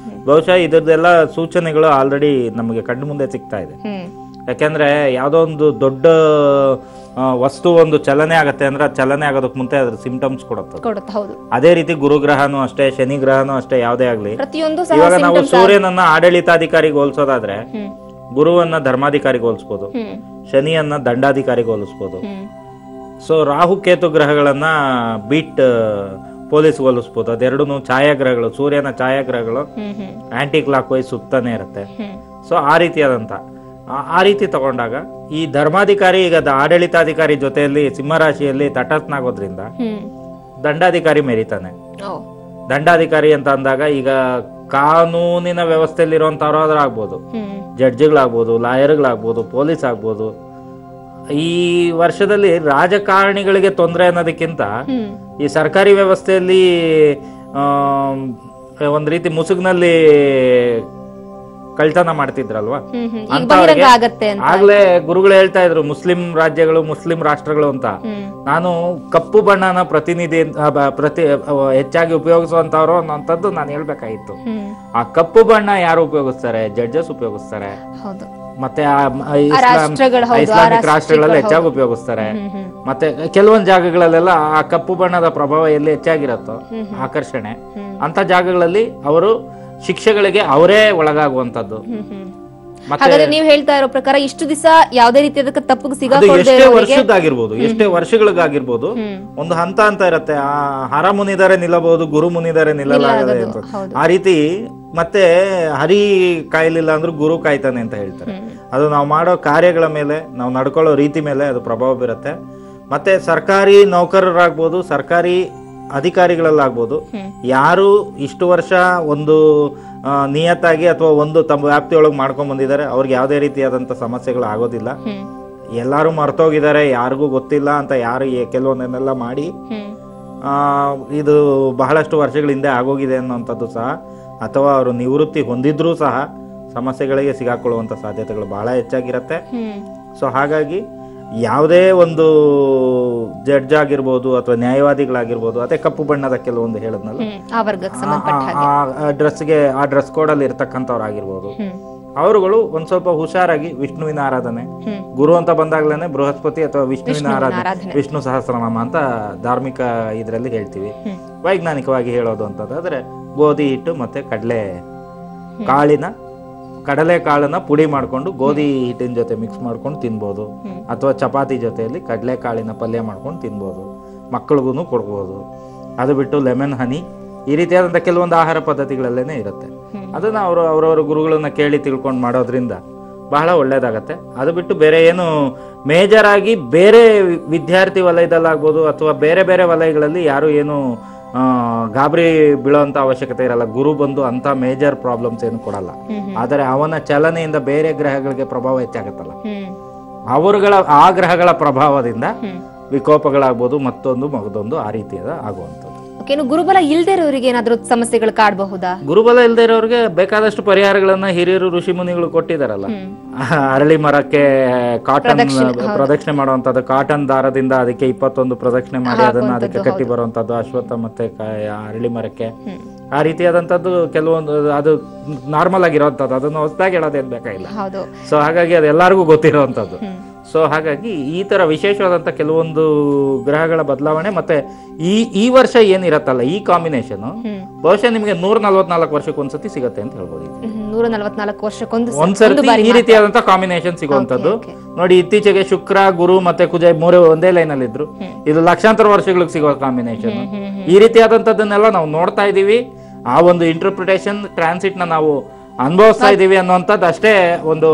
ಬಹುಶಃ ಇದರದೆಲ್ಲ ಸೂಚನೆಗಳು ಆಲ್ರೆಡಿ ನಮಗೆ ಕಣ್ಣು ಮುಂದೆ ಸಿಗ್ತಾ ಇದೆ. ಯಾಕೆಂದ್ರೆ ಯಾವ್ದೋ ಒಂದು ದೊಡ್ಡ ವಸ್ತು ಒಂದು ಚಲನೆ ಆಗತ್ತೆ ಅಂದ್ರೆ ಚಲನೆ ಆಗೋದಕ್ಕೆ ಮುಂದೆ ಅದ್ರ ಸಿಂಪ್ಟಮ್ಸ್ ಕೊಡುತ್ತೆ. ಅದೇ ರೀತಿ ಗುರುಗ್ರಹನೂ ಅಷ್ಟೇ, ಶನಿ ಗ್ರಹನೂ ಅಷ್ಟೇ, ಯಾವುದೇ ಆಗ್ಲಿ. ಇವಾಗ ನಾವು ಸೂರ್ಯನನ್ನ ಆಡಳಿತಾಧಿಕಾರಿಗೆ ಹೋಲಿಸೋದಾದ್ರೆ ಗುರುವನ್ನ ಧರ್ಮಾಧಿಕಾರಿಗೆ ಹೋಲಿಸಬಹುದು, ಶನಿಯನ್ನ ದಂಡಾಧಿಕಾರಿಗೆ ಹೋಲಿಸಬಹುದು. ಸೊ ರಾಹು ಕೇತು ಗ್ರಹಗಳನ್ನ ಬೀಟ್ ಪೊಲೀಸ್ ಹೋಲಿಸಬಹುದು. ಅದೆರಡು ಛಾಯಾಗ್ರಹಗಳು, ಸೂರ್ಯನ ಛಾಯಾಗ್ರಹಗಳು ಆಂಟಿ ಕ್ಲಾಕ್ ವೈಸ್ ಸುತ್ತಾನೆ ಇರುತ್ತೆ. ಸೊ ಆ ರೀತಿ ತಗೊಂಡಾಗ ಈ ಧರ್ಮಾಧಿಕಾರಿ ಈಗ ಆಡಳಿತಾಧಿಕಾರಿ ಜೊತೆಯಲ್ಲಿ ಸಿಂಹರಾಶಿಯಲ್ಲಿ ತಟಸ್ಥನಾಗೋದ್ರಿಂದ ದಂಡಾಧಿಕಾರಿ ಮೆರಿತಾನೆ. ದಂಡಾಧಿಕಾರಿ ಅಂತ ಅಂದಾಗ ಈಗ ಕಾನೂನಿನ ವ್ಯವಸ್ಥೆಯಲ್ಲಿ ಇರುವಂತವ್ರು ಆಗ್ಬೋದು, ಜಡ್ಜ್ಗಳಾಗ್ಬೋದು, ಲಾಯರ್ಗಳಾಗ್ಬೋದು, ಪೊಲೀಸ್ ಆಗ್ಬೋದು. ಈ ವರ್ಷದಲ್ಲಿ ರಾಜಕಾರಣಿಗಳಿಗೆ ತೊಂದರೆ ಅನ್ನೋದಕ್ಕಿಂತ ಈ ಸರ್ಕಾರಿ ವ್ಯವಸ್ಥೆಯಲ್ಲಿ ಒಂದ್ ರೀತಿ ಮುಸುಗ್ನಲ್ಲಿ ಕಳ್ತನ ಮಾಡ್ತಿದ್ರಲ್ವಾ ಅಂತವ್ರಿಗೆ ಆಗ್ಲೇ ಗುರುಗಳು ಹೇಳ್ತಾ ಇದ್ರು ಮುಸ್ಲಿಂ ರಾಜ್ಯಗಳು, ಮುಸ್ಲಿಂ ರಾಷ್ಟ್ರಗಳು ಅಂತ. ನಾನು ಕಪ್ಪು ಬಣ್ಣನ ಹೆಚ್ಚಾಗಿ ಉಪಯೋಗಿಸುವಂತವ್ರು ಅನ್ನೋಂಥದ್ದು ನಾನು ಹೇಳ್ಬೇಕಾಗಿತ್ತು. ಆ ಕಪ್ಪು ಬಣ್ಣ ಯಾರು ಉಪಯೋಗಿಸ್ತಾರೆ? ಜಡ್ಜಸ್ ಉಪಯೋಗಿಸ್ತಾರೆ, ಮತ್ತೆ ಇಸ್ಲಾಮಿಕ್ ರಾಷ್ಟ್ರಗಳಲ್ಲಿ ಹೆಚ್ಚಾಗಿ ಉಪಯೋಗಿಸ್ತಾರೆ. ಮತ್ತೆ ಕೆಲವೊಂದು ಜಾಗಗಳಲ್ಲೆಲ್ಲ ಆ ಕಪ್ಪು ಬಣ್ಣದ ಪ್ರಭಾವ ಎಲ್ಲಿ ಹೆಚ್ಚಾಗಿರತ್ತೋ ಆಕರ್ಷಣೆ, ಅಂತ ಜಾಗಗಳಲ್ಲಿ ಅವರು ಶಿಕ್ಷೆಗಳಿಗೆ ಅವರೇ ಒಳಗಾಗುವಂತದ್ದು. ಹಾಗಾದ್ರೆ ನೀವು ಹೇಳ್ತಾ ಇರೋ ಪ್ರಕಾರ ಇಷ್ಟು ದಿವಸ ಯಾವುದೇ ರೀತಿಯ ತಪ್ಪಿಗೆ ಎಷ್ಟೇ ವರ್ಷಗಳಿಗಾಗಿರ್ಬೋದು ಒಂದು ಹಂತ ಅಂತ ಇರತ್ತೆ. ಆ ಹರ ಮುನಿದರೆ ನಿಲ್ಲಬಹುದು, ಗುರು ಮುನಿದರೆ ನಿಲ್ಲಲಾಗದೆ ಅಂತ. ಆ ರೀತಿ ಮತ್ತೆ ಹರಿ ಕಾಯ್ಲಿಲ್ಲ ಅಂದ್ರೂ ಗುರು ಕಾಯ್ತಾನೆ ಅಂತ ಹೇಳ್ತಾರೆ. ಅದು ನಾವು ಮಾಡೋ ಕಾರ್ಯಗಳ ಮೇಲೆ, ನಾವು ನಡ್ಕೊಳ್ಳೋ ರೀತಿ ಮೇಲೆ ಅದು ಪ್ರಭಾವ ಬೀರುತ್ತೆ. ಮತ್ತೆ ಸರ್ಕಾರಿ ನೌಕರರಾಗ್ಬೋದು, ಸರ್ಕಾರಿ ಅಧಿಕಾರಿಗಳಲ್ಲಾಗ್ಬೋದು, ಯಾರು ಇಷ್ಟು ವರ್ಷ ಒಂದು ನಿಯತ್ತಾಗಿ ಅಥವಾ ಒಂದು ತಮ್ಮ ವ್ಯಾಪ್ತಿಯೊಳಗೆ ಮಾಡ್ಕೊಂಡ್ ಬಂದಿದ್ದಾರೆ ಅವ್ರಿಗೆ ಯಾವುದೇ ರೀತಿಯಾದಂತ ಸಮಸ್ಯೆಗಳು ಆಗೋದಿಲ್ಲ. ಎಲ್ಲರೂ ಮರ್ತೋಗಿದ್ದಾರೆ, ಯಾರಿಗೂ ಗೊತ್ತಿಲ್ಲ ಅಂತ ಯಾರು ಕೆಲವೊಂದನ್ನೆಲ್ಲ ಮಾಡಿ ಇದು ಬಹಳಷ್ಟು ವರ್ಷಗಳ ಹಿಂದೆ ಆಗೋಗಿದೆ ಅನ್ನೋಂಥದ್ದು ಸಹ, ಅಥವಾ ಅವರು ನಿವೃತ್ತಿ ಹೊಂದಿದ್ರೂ ಸಹ ಸಮಸ್ಯೆಗಳಿಗೆ ಸಿಗಾಕೊಳ್ಳುವಂಥ ಸಾಧ್ಯತೆಗಳು ಬಹಳ ಹೆಚ್ಚಾಗಿರುತ್ತೆ. ಸೊ ಹಾಗಾಗಿ ಯಾವುದೇ ಒಂದು ಜಡ್ಜ್ ಆಗಿರ್ಬೋದು ಅಥವಾ ನ್ಯಾಯವಾದಿಗಳಾಗಿರ್ಬೋದು, ಅದೇ ಕಪ್ಪು ಬಣ್ಣದ ಕೆಲವೊಂದು ಹೇಳದ್ನಲ್ಲ, ಆ ಡ್ರೆಸ್ ಕೋಡಲ್ಲಿ ಇರ್ತಕ್ಕಂಥವ್ರಾಗಿರ್ಬೋದು, ಅವರುಗಳು ಒಂದ್ ಸ್ವಲ್ಪ ಹುಷಾರಾಗಿ ವಿಷ್ಣುವಿನ ಆರಾಧನೆ, ಗುರು ಅಂತ ಬಂದಾಗ್ಲೇನೆ ಬೃಹಸ್ಪತಿ ಅಥವಾ ವಿಷ್ಣುವಿನ ಆರಾಧನೆ, ವಿಷ್ಣು ಸಹಸ್ರನಾಮ ಅಂತ ಧಾರ್ಮಿಕ ಇದರಲ್ಲಿ ಹೇಳ್ತೀವಿ. ವೈಜ್ಞಾನಿಕವಾಗಿ ಹೇಳೋದು ಅಂತಂದ್ರೆ ಗೋಧಿ ಹಿಟ್ಟು ಮತ್ತೆ ಕಡಲೆ ಕಾಳನ್ನ ಪುಡಿ ಮಾಡ್ಕೊಂಡು ಗೋಧಿ ಹಿಟ್ಟಿನ ಜೊತೆ ಮಿಕ್ಸ್ ಮಾಡ್ಕೊಂಡು ತಿನ್ಬೋದು, ಅಥವಾ ಚಪಾತಿ ಜೊತೆಯಲ್ಲಿ ಕಡಲೆ ಕಾಳಿನ ಪಲ್ಯ ಮಾಡ್ಕೊಂಡು ತಿನ್ಬೋದು, ಮಕ್ಕಳಿಗೂ ಕೊಡ್ಬೋದು. ಅದು ಬಿಟ್ಟು ಲೆಮನ್ ಹನಿ ಈ ರೀತಿಯಾದಂಥ ಕೆಲವೊಂದು ಆಹಾರ ಪದ್ಧತಿಗಳಲ್ಲೇನೆ ಇರುತ್ತೆ. ಅದನ್ನ ಅವರವರ ಗುರುಗಳನ್ನ ಕೇಳಿ ತಿಳ್ಕೊಂಡು ಮಾಡೋದ್ರಿಂದ ಬಹಳ ಒಳ್ಳೇದಾಗತ್ತೆ. ಅದು ಬಿಟ್ಟು ಬೇರೆ ಏನು ಮೇಜರ್ ಆಗಿ ಬೇರೆ ವಿದ್ಯಾರ್ಥಿ ವಲಯದಲ್ಲಾಗ್ಬೋದು ಅಥವಾ ಬೇರೆ ಬೇರೆ ವಲಯಗಳಲ್ಲಿ ಯಾರು ಏನು ಗಾಬರಿ ಬೀಳೋಂಥ ಅವಶ್ಯಕತೆ ಇರಲ್ಲ. ಗುರು ಬಂದು ಅಂತ ಮೇಜರ್ ಪ್ರಾಬ್ಲಮ್ಸ್ ಏನು ಕೊಡಲ್ಲ. ಆದರೆ ಅವನ ಚಲನೆಯಿಂದ ಬೇರೆ ಗ್ರಹಗಳಿಗೆ ಪ್ರಭಾವ ಹೆಚ್ಚಾಗತ್ತಲ್ಲ, ಆ ಗ್ರಹಗಳ ಪ್ರಭಾವದಿಂದ ವಿಕೋಪಗಳಾಗ್ಬೋದು, ಮಗದೊಂದು ಆ ರೀತಿಯಾದ ಆಗುವಂಥದ್ದು. ಗುರುಬಲ ಇಲ್ಲದೆ ಇರೋರಿಗೆ ಏನಾದ್ರೂ ಸಮಸ್ಯೆಗಳು ಕಾಡಬಹುದಾ? ಗುರುಬಲ ಇಲ್ಲದೆ ಇರೋರಿಗೆ ಬೇಕಾದಷ್ಟು ಪರಿಹಾರಗಳನ್ನ ಹಿರಿಯರು ಋಷಿ ಮುನಿಗಳು ಕೊಟ್ಟಿದಾರಲ್ಲ. ಅರಳಿ ಮರಕ್ಕೆ ಕಾಟನ್ ಪ್ರದಕ್ಷಿಣೆ ಮಾಡುವಂತದ್ದು, ಕಾಟನ್ ದಾರದಿಂದ ಅದಕ್ಕೆ 21 ಪ್ರದಕ್ಷಿಣೆ ಮಾಡಿ ಅದಕ್ಕೆ ಕಟ್ಟಿ ಬರುವಂತದ್ದು, ಅಶ್ವತ್ಥ ಮತ್ತೆ ಅರಳಿ ಮರಕ್ಕೆ ಆ ರೀತಿಯಾದಂತದ್ದು ಕೆಲವೊಂದು ಅದು ನಾರ್ಮಲ್ ಆಗಿರೋಂಥದ್ದು, ಅದನ್ನು ಹೊಸದಾಗಿ ಹೇಳೋದೇನ್ ಬೇಕಾಗಿಲ್ಲ. ಸೊ ಹಾಗಾಗಿ ಅದು ಎಲ್ಲರಿಗೂ ಗೊತ್ತಿರೋಂಥದ್ದು. ಸೊ ಹಾಗಾಗಿ ಈ ತರ ವಿಶೇಷವಾದಂತ ಕೆಲವೊಂದು ಗ್ರಹಗಳ ಬದಲಾವಣೆ ಮತ್ತೆ ಈ ವರ್ಷ ಏನಿರತ್ತಲ್ಲ, ಈ ಕಾಂಬಿನೇಷನ್ ಬಹುಶಃ ನಿಮಗೆ 144 ವರ್ಷಕ್ಕೊಂದ್ಸತಿ ಸಿಗತ್ತೆ ಅಂತ ಹೇಳ್ಬೋದು. 144 ವರ್ಷಕ್ಕೊಂದ್ಸತಿ ಈ ರೀತಿಯಾದಂತ ಕಾಂಬಿನೇಷನ್ ಸಿಗುವಂತದ್ದು. ನೋಡಿ, ಇತ್ತೀಚೆಗೆ ಶುಕ್ರ, ಗುರು ಮತ್ತೆ ಕುಜ ಮೂರೇ ಒಂದೇ ಲೈನ್ ಅಲ್ಲಿ ಇದ್ರು. ಇದು ಲಕ್ಷಾಂತರ ವರ್ಷಗಳಿಗೆ ಸಿಗೋ ಕಾಂಬಿನೇಷನ್. ಈ ರೀತಿಯಾದಂತದನ್ನೆಲ್ಲ ನಾವು ನೋಡ್ತಾ ಇದೀವಿ. ಆ ಒಂದು ಇಂಟರ್ಪ್ರಿಟೇಷನ್ ಟ್ರಾನ್ಸಿಟ್ ನ ನಾವು ಅನುಭವಿಸ್ತಾ ಇದೀವಿ ಅನ್ನುವಂಥದ್ದು ಅಷ್ಟೇ. ಒಂದು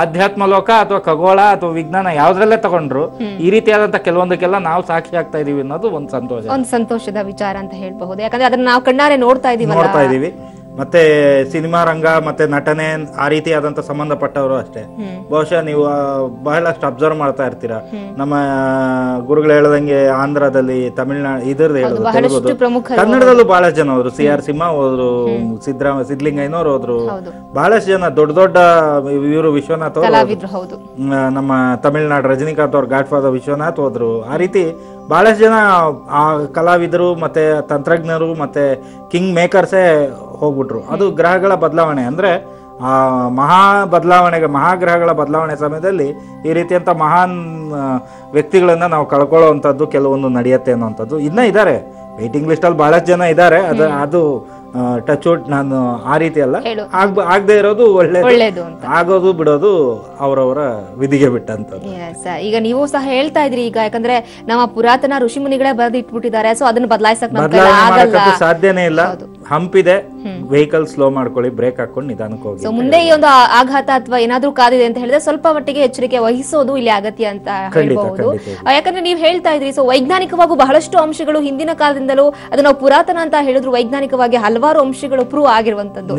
ಆಧ್ಯಾತ್ಮ ಲೋಕ ಅಥವಾ ಖಗೋಳ ಅಥವಾ ವಿಜ್ಞಾನ ಯಾವ್ದ್ರಲ್ಲೇ ತಗೊಂಡ್ರು ಈ ರೀತಿಯಾದಂತ ಕೆಲವೊಂದಕ್ಕೆಲ್ಲ ನಾವು ಸಾಕ್ಷಿ ಆಗ್ತಾ ಇದೀವಿ ಅನ್ನೋದು ಒಂದು ಸಂತೋಷದ ವಿಚಾರ ಅಂತ ಹೇಳ್ಬಹುದು. ಯಾಕಂದ್ರೆ ಅದನ್ನ ನಾವು ಕಣ್ಣಾರೆ ನೋಡ್ತಾ ಇದೀವಿ. ಮತ್ತೆ ಸಿನಿಮಾ ರಂಗ ಮತ್ತೆ ನಟನೆ ಆ ರೀತಿಯಾದಂತ ಸಂಬಂಧಪಟ್ಟವರು ಅಷ್ಟೇ. ಬಹುಶಃ ನೀವು ಬಹಳಷ್ಟು ಅಬ್ಸರ್ವ್ ಮಾಡ್ತಾ ಇರ್ತೀರಾ. ನಮ್ಮ ಗುರುಗಳು ಹೇಳದಂಗೆ ಆಂಧ್ರದಲ್ಲಿ, ತಮಿಳ್ನಾಡು ಇದರದ್ದು ಹೇಳೋದು, ಕನ್ನಡದಲ್ಲೂ ಬಹಳಷ್ಟು ಜನ ಹೋದ್ರು. CR ಸಿಂಹ ಹೋದ್ರು, ಸಿದ್ಲಿಂಗಯ್ಯನವ್ರು ಹೋದ್ರು, ಬಹಳಷ್ಟು ಜನ ದೊಡ್ಡ ಇವರು ವಿಶ್ವನಾಥ್ ಅವರು, ನಮ್ಮ ತಮಿಳ್ನಾಡು ರಜನಿಕಾಂತ್ ಅವ್ರ ಗಾಡ್ ಫಾದರ್ ವಿಶ್ವನಾಥ್ ಹೋದ್ರು. ಆ ರೀತಿ ಬಹಳಷ್ಟು ಜನ ಆ ಕಲಾವಿದರು ಮತ್ತೆ ತಂತ್ರಜ್ಞರು ಮತ್ತೆ ಕಿಂಗ್ ಮೇಕರ್ಸೇ ಹೋಗ್ಬಿಟ್ರು. ಅದು ಗ್ರಹಗಳ ಬದಲಾವಣೆ ಅಂದ್ರೆ ಆ ಮಹಾಗ್ರಹಗಳ ಬದಲಾವಣೆ ಸಮಯದಲ್ಲಿ ಈ ರೀತಿಯಂತ ಮಹಾನ್ ವ್ಯಕ್ತಿಗಳನ್ನ ನಾವು ಕಳ್ಕೊಳ್ಳುವಂಥದ್ದು ಕೆಲವೊಂದು ನಡೆಯುತ್ತೆ ಅನ್ನೋಂಥದ್ದು. ಇನ್ನ ಇದ್ದಾರೆ, ವೇಟಿಂಗ್ ಲಿಸ್ಟ್ ಅಲ್ಲಿ ಬಹಳಷ್ಟು ಜನ ಇದ್ದಾರೆ. ಅದು ಟಚ್ ವುಡ್, ನಾನು ಆ ರೀತಿ ಅಲ್ಲ, ಆಗದೆ ಇರೋದು ಒಳ್ಳೇದು, ಆಗೋದು ಬಿಡೋದು ಅವರವರ ವಿಧಿಗೆ ಬಿಟ್ಟಂತದ್ದು. ಈಗ ನೀವು ಸಹ ಹೇಳ್ತಾ ಇದ್ರಿ, ಈಗ ಯಾಕಂದ್ರೆ ನಮ್ಮ ಪುರಾತನ ಋಷಿ ಮುನಿಗಳೇ ಬರೆದು ಇಟ್ಬಿಟ್ಟಿದ್ದಾರೆ. ಸೊ ಅದನ್ನ ಬದಲಾಯಿಸಕ್ ಸಾಧ್ಯನೇ ಇಲ್ಲ. ಹಂಪಿದೆ, ವೆಹಿಕಲ್ ಸ್ಲೋ ಮಾಡ್ಕೊಳ್ಳಿ, ಬ್ರೇಕ್ ಹಾಕೊಂಡು ನಿಧಾನಕ್ಕೆ ಹೋಗಿ. ಮುಂದೆ ಈ ಒಂದು ಆಘಾತ ಅಥವಾ ಏನಾದ್ರೂ ಕಾದಿದೆ ಅಂತ ಹೇಳಿದ್ರೆ ಸ್ವಲ್ಪ ಮಟ್ಟಿಗೆ ಎಚ್ಚರಿಕೆ ವಹಿಸೋದು ಇಲ್ಲಿ ಅಗತ್ಯ ಅಂತ ಹೇಳ್ಬಹುದು. ಯಾಕಂದ್ರೆ ನೀವು ಹೇಳ್ತಾ ಇದ್ರಿ, ಸೊ ವೈಜ್ಞಾನಿಕವಾಗಿ ಬಹಳಷ್ಟು ಅಂಶಗಳು ಹಿಂದಿನ ಕಾಲದಿಂದಲೂ ಅದು ನಾವು ಪುರಾತನ ಅಂತ ಹೇಳಿದ್ರು, ವೈಜ್ಞಾನಿಕವಾಗಿ ಹಲವಾರು ಅಂಶಗಳು ಪ್ರೂವ್ ಆಗಿರುವಂತದ್ದು.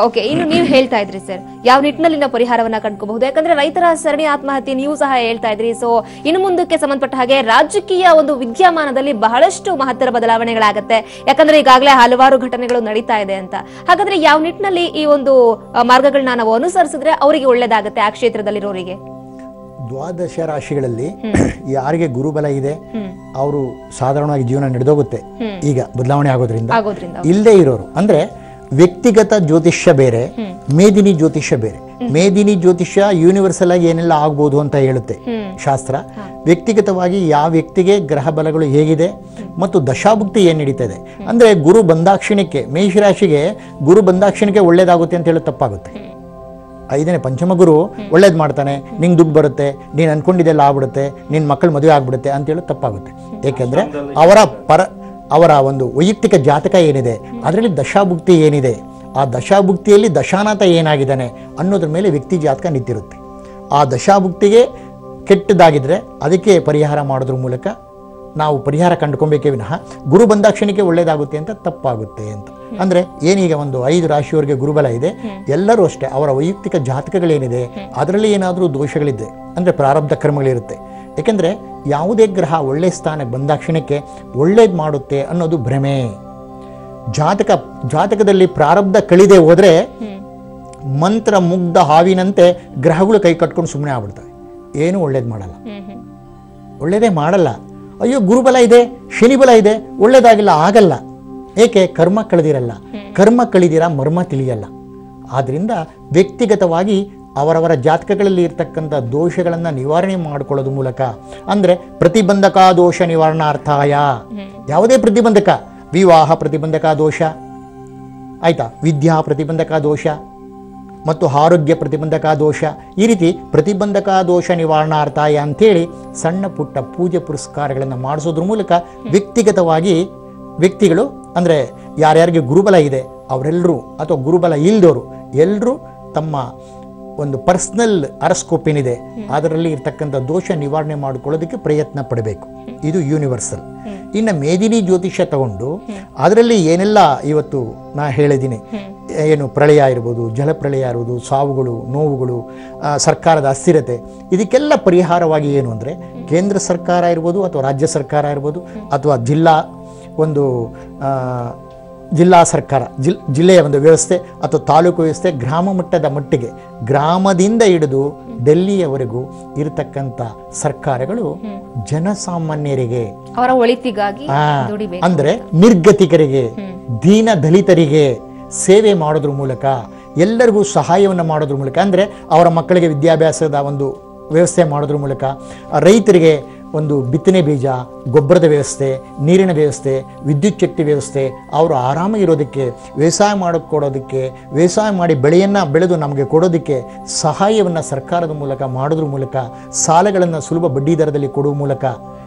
ಓಕೆ, ಇನ್ನು ನೀವು ಹೇಳ್ತಾ ಇದ್ರಿ ಸರ್, ಯಾವ ನಿಟ್ಟಿನಲ್ಲಿ ನಾವು ಪರಿಹಾರವನ್ನ ಕಂಡುಕೋಬಹುದು? ಯಾಕಂದ್ರೆ ರೈತರ ಸರಣಿ ಆತ್ಮಹತ್ಯೆ ನೀವು ಸಹ ಹೇಳ್ತಾ ಇದ್ರಿ. ಸೊ ಇನ್ನು ಮುಂದಕ್ಕೆ ಸಂಬಂಧಪಟ್ಟ ಹಾಗೆ ರಾಜಕೀಯ ಒಂದು ವಿದ್ಯಮಾನದಲ್ಲಿ ಬಹಳಷ್ಟು ಮಹತ್ತರ ಬದಲಾವಣೆಗಳಾಗತ್ತೆ. ಯಾಕಂದ್ರೆ ಈಗಾಗಲೇ ಹಲವಾರು ಘಟನೆಗಳು ನಡೀತಾ ಇದೆ ಅಂತ. ಹಾಗಾದ್ರೆ ಯಾವ ನಿಟ್ಟಿನಲ್ಲಿ ಈ ಒಂದು ಮಾರ್ಗಗಳನ್ನ ನಾವು ಅನುಸರಿಸಿದ್ರೆ ಅವರಿಗೆ ಒಳ್ಳೇದಾಗತ್ತೆ, ಆ ಕ್ಷೇತ್ರದಲ್ಲಿರೋರಿಗೆ? ದ್ವಾದಶ ರಾಶಿಗಳಲ್ಲಿ ಯಾರಿಗೆ ಗುರುಬಲ ಇದೆ ಅವರು ಸಾಧಾರಣವಾಗಿ ಜೀವನ ನಡೆದೋಗುತ್ತೆ. ಈಗ ಬದಲಾವಣೆ ಆಗೋದ್ರಿಂದ ಇಲ್ಲದೆ ಇರೋರು ಅಂದ್ರೆ ವ್ಯಕ್ತಿಗತ ಜ್ಯೋತಿಷ್ಯ ಬೇರೆ, ಮೇದಿನಿ ಜ್ಯೋತಿಷ್ಯ ಬೇರೆ. ಮೇದಿನಿ ಜ್ಯೋತಿಷ್ಯ ಯೂನಿವರ್ಸಲ್ ಆಗಿ ಏನೆಲ್ಲ ಆಗ್ಬೋದು ಅಂತ ಹೇಳುತ್ತೆ ಶಾಸ್ತ್ರ. ವ್ಯಕ್ತಿಗತವಾಗಿ ಯಾವ ವ್ಯಕ್ತಿಗೆ ಗ್ರಹ ಬಲಗಳು ಹೇಗಿದೆ ಮತ್ತು ದಶಾಭುಕ್ತಿ ಏನ್ ನಡೀತದೆ ಅಂದ್ರೆ ಗುರು ಬಂದಾಕ್ಷಿಣ್ಯಕ್ಕೆ, ಮೇಷರಾಶಿಗೆ ಗುರು ಬಂದಾಕ್ಷಿಣ್ಯಕ್ಕೆ ಒಳ್ಳೇದಾಗುತ್ತೆ ಅಂತ ಹೇಳೋದು ತಪ್ಪಾಗುತ್ತೆ. 5ನೇ ಪಂಚಮ ಗುರು ಒಳ್ಳೇದು ಮಾಡ್ತಾನೆ, ನಿಂಗೆ ದುಡ್ಡು ಬರುತ್ತೆ, ನೀನು ಅನ್ಕೊಂಡಿದ್ದೆಲ್ಲ ಆಗ್ಬಿಡುತ್ತೆ, ನಿನ್ನ ಮಕ್ಕಳು ಮದುವೆ ಆಗ್ಬಿಡುತ್ತೆ ಅಂತ ಹೇಳೋದು ತಪ್ಪಾಗುತ್ತೆ. ಏಕೆಂದ್ರೆ ಅವರ ಒಂದು ವೈಯಕ್ತಿಕ ಜಾತಕ ಏನಿದೆ, ಅದರಲ್ಲಿ ದಶಾಭುಕ್ತಿ ಏನಿದೆ, ಆ ದಶಾಭುಕ್ತಿಯಲ್ಲಿ ದಶಾನಾಥ ಏನಾಗಿದ್ದಾನೆ ಅನ್ನೋದ್ರ ಮೇಲೆ ವ್ಯಕ್ತಿ ಜಾತಕ ನಿಂತಿರುತ್ತೆ. ಆ ದಶಾಭುಕ್ತಿಗೆ ಕೆಟ್ಟದಾಗಿದ್ರೆ ಅದಕ್ಕೆ ಪರಿಹಾರ ಮಾಡೋದ್ರ ಮೂಲಕ ನಾವು ಪರಿಹಾರ ಕಂಡುಕೊಬೇಕೇ ವಿನಃ ಗುರು ಬಂದಾಕ್ಷಣಿಕೆ ಒಳ್ಳೇದಾಗುತ್ತೆ ಅಂತ ತಪ್ಪಾಗುತ್ತೆ ಅಂತ. ಅಂದ್ರೆ ಏನೀಗ ಒಂದು 5 ರಾಶಿಯವರಿಗೆ ಗುರುಬಲ ಇದೆ, ಎಲ್ಲರೂ ಅಷ್ಟೇ ಅವರ ವೈಯಕ್ತಿಕ ಜಾತಕಗಳೇನಿದೆ ಅದರಲ್ಲಿ ಏನಾದರೂ ದೋಷಗಳಿದೆ ಅಂದ್ರೆ ಪ್ರಾರಬ್ಧ ಕರ್ಮಗಳಿರುತ್ತೆ. ಯಾಕೆಂದ್ರೆ ಯಾವುದೇ ಗ್ರಹ ಒಳ್ಳೆ ಸ್ಥಾನಕ್ಕೆ ಬಂದಾಕ್ಷಣಕ್ಕೆ ಒಳ್ಳೇದು ಮಾಡುತ್ತೆ ಅನ್ನೋದು ಭ್ರಮೆ. ಜಾತಕದಲ್ಲಿ ಪ್ರಾರಬ್ಧ ಕಳಿದೆ ಹೋದ್ರೆ ಮಂತ್ರ ಮುಗ್ಧ ಹಾವಿನಂತೆ ಗ್ರಹಗಳು ಕೈ ಕಟ್ಕೊಂಡು ಸುಮ್ಮನೆ ಆಗ್ಬಿಡ್ತವೆ, ಏನು ಒಳ್ಳೇದು ಮಾಡಲ್ಲ, ಒಳ್ಳೇದೇ ಮಾಡಲ್ಲ. ಅಯ್ಯೋ ಗುರುಬಲ ಇದೆ, ಶನಿ ಬಲ ಇದೆ, ಒಳ್ಳೇದಾಗಿಲ್ಲ, ಆಗಲ್ಲ. ಏಕೆ? ಕರ್ಮ ಕಳೆದಿರಲ್ಲ. ಕರ್ಮ ಕಳೆದಿರ ಮರ್ಮ ತಿಳಿಯಲ್ಲ. ಆದ್ರಿಂದ ವ್ಯಕ್ತಿಗತವಾಗಿ ಅವರವರ ಜಾತಕಗಳಲ್ಲಿ ಇರ್ತಕ್ಕಂಥ ದೋಷಗಳನ್ನು ನಿವಾರಣೆ ಮಾಡಿಕೊಳ್ಳೋದು ಮೂಲಕ, ಅಂದ್ರೆ ಪ್ರತಿಬಂಧಕ ದೋಷ ನಿವಾರಣಾರ್ಥಾಯ, ಯಾವುದೇ ಪ್ರತಿಬಂಧಕ, ವಿವಾಹ ಪ್ರತಿಬಂಧಕ ದೋಷ ಆಯ್ತಾ, ವಿದ್ಯಾ ಪ್ರತಿಬಂಧಕ ದೋಷ ಮತ್ತು ಆರೋಗ್ಯ ಪ್ರತಿಬಂಧಕ ದೋಷ, ಈ ರೀತಿ ಪ್ರತಿಬಂಧಕ ದೋಷ ನಿವಾರಣಾರ್ಥಾಯ ಅಂತೇಳಿ ಸಣ್ಣ ಪುಟ್ಟ ಪೂಜೆ ಪುರಸ್ಕಾರಗಳನ್ನು ಮಾಡಿಸೋದ್ರ ಮೂಲಕ ವ್ಯಕ್ತಿಗತವಾಗಿ ವ್ಯಕ್ತಿಗಳು ಅಂದರೆ ಯಾರ್ಯಾರಿಗೆ ಗುರುಬಲ ಇದೆ ಅವರೆಲ್ಲರೂ ಅಥವಾ ಗುರುಬಲ ಇಲ್ದವರು ಎಲ್ಲರೂ ತಮ್ಮ ಒಂದು ಪರ್ಸನಲ್ ಅರಸ್ಕೋಪ್ ಏನಿದೆ ಅದರಲ್ಲಿ ಇರ್ತಕ್ಕಂಥ ದೋಷ ನಿವಾರಣೆ ಮಾಡಿಕೊಳ್ಳೋದಕ್ಕೆ ಪ್ರಯತ್ನ ಪಡಬೇಕು. ಇದು ಯೂನಿವರ್ಸಲ್. ಇನ್ನು ಮೇದಿನಿ ಜ್ಯೋತಿಷ್ಯ ತಗೊಂಡು ಅದರಲ್ಲಿ ಏನೆಲ್ಲ ಇವತ್ತು ನಾ ಹೇಳಿದ್ದೀನಿ, ಏನು ಪ್ರಳಯ ಇರ್ಬೋದು, ಜಲಪ್ರಳಯ ಇರ್ಬೋದು, ಸಾವುಗಳು, ನೋವುಗಳು, ಸರ್ಕಾರದ ಅಸ್ಥಿರತೆ, ಇದಕ್ಕೆಲ್ಲ ಪರಿಹಾರವಾಗಿ ಏನು ಅಂದರೆ ಕೇಂದ್ರ ಸರ್ಕಾರ ಇರ್ಬೋದು ಅಥವಾ ರಾಜ್ಯ ಸರ್ಕಾರ ಇರ್ಬೋದು ಅಥವಾ ಜಿಲ್ಲಾ ಸರ್ಕಾರ, ಜಿಲ್ಲೆಯ ಒಂದು ವ್ಯವಸ್ಥೆ ಅಥವಾ ತಾಲೂಕು ವ್ಯವಸ್ಥೆ, ಗ್ರಾಮ ಮಟ್ಟದ ಮಟ್ಟಿಗೆ ಗ್ರಾಮದಿಂದ ಹಿಡಿದು ಡೆಲ್ಲಿಯವರೆಗೂ ಇರತಕ್ಕಂಥ ಸರ್ಕಾರಗಳು ಜನಸಾಮಾನ್ಯರಿಗೆ ಅವರ ಒಳಿತಿಗಾಗಿ ಅಂದ್ರೆ ನಿರ್ಗತಿಕರಿಗೆ, ದೀನ ದಲಿತರಿಗೆ ಸೇವೆ ಮಾಡೋದ್ರ ಮೂಲಕ, ಎಲ್ಲರಿಗೂ ಸಹಾಯವನ್ನು ಮಾಡೋದ್ರ ಮೂಲಕ, ಅಂದರೆ ಅವರ ಮಕ್ಕಳಿಗೆ ವಿದ್ಯಾಭ್ಯಾಸದ ಒಂದು ವ್ಯವಸ್ಥೆ ಮಾಡೋದ್ರ ಮೂಲಕ, ರೈತರಿಗೆ ಒಂದು ಬಿತ್ತನೆ ಬೀಜ, ಗೊಬ್ಬರದ ವ್ಯವಸ್ಥೆ, ನೀರಿನ ವ್ಯವಸ್ಥೆ, ವಿದ್ಯುತ್ ಶಕ್ತಿ ವ್ಯವಸ್ಥೆ, ಅವರು ಆರಾಮಾಗಿರೋದಕ್ಕೆ, ವ್ಯವಸಾಯ ಕೊಡೋದಕ್ಕೆ, ವ್ಯವಸಾಯ ಮಾಡಿ ಬೆಳೆಯನ್ನು ಬೆಳೆದು ನಮಗೆ ಕೊಡೋದಕ್ಕೆ ಸಹಾಯವನ್ನು ಸರ್ಕಾರದ ಮೂಲಕ ಮಾಡೋದ್ರ ಮೂಲಕ, ಸಾಲಗಳನ್ನು ಸುಲಭ ಬಡ್ಡಿ ದರದಲ್ಲಿ ಕೊಡುವ ಮೂಲಕ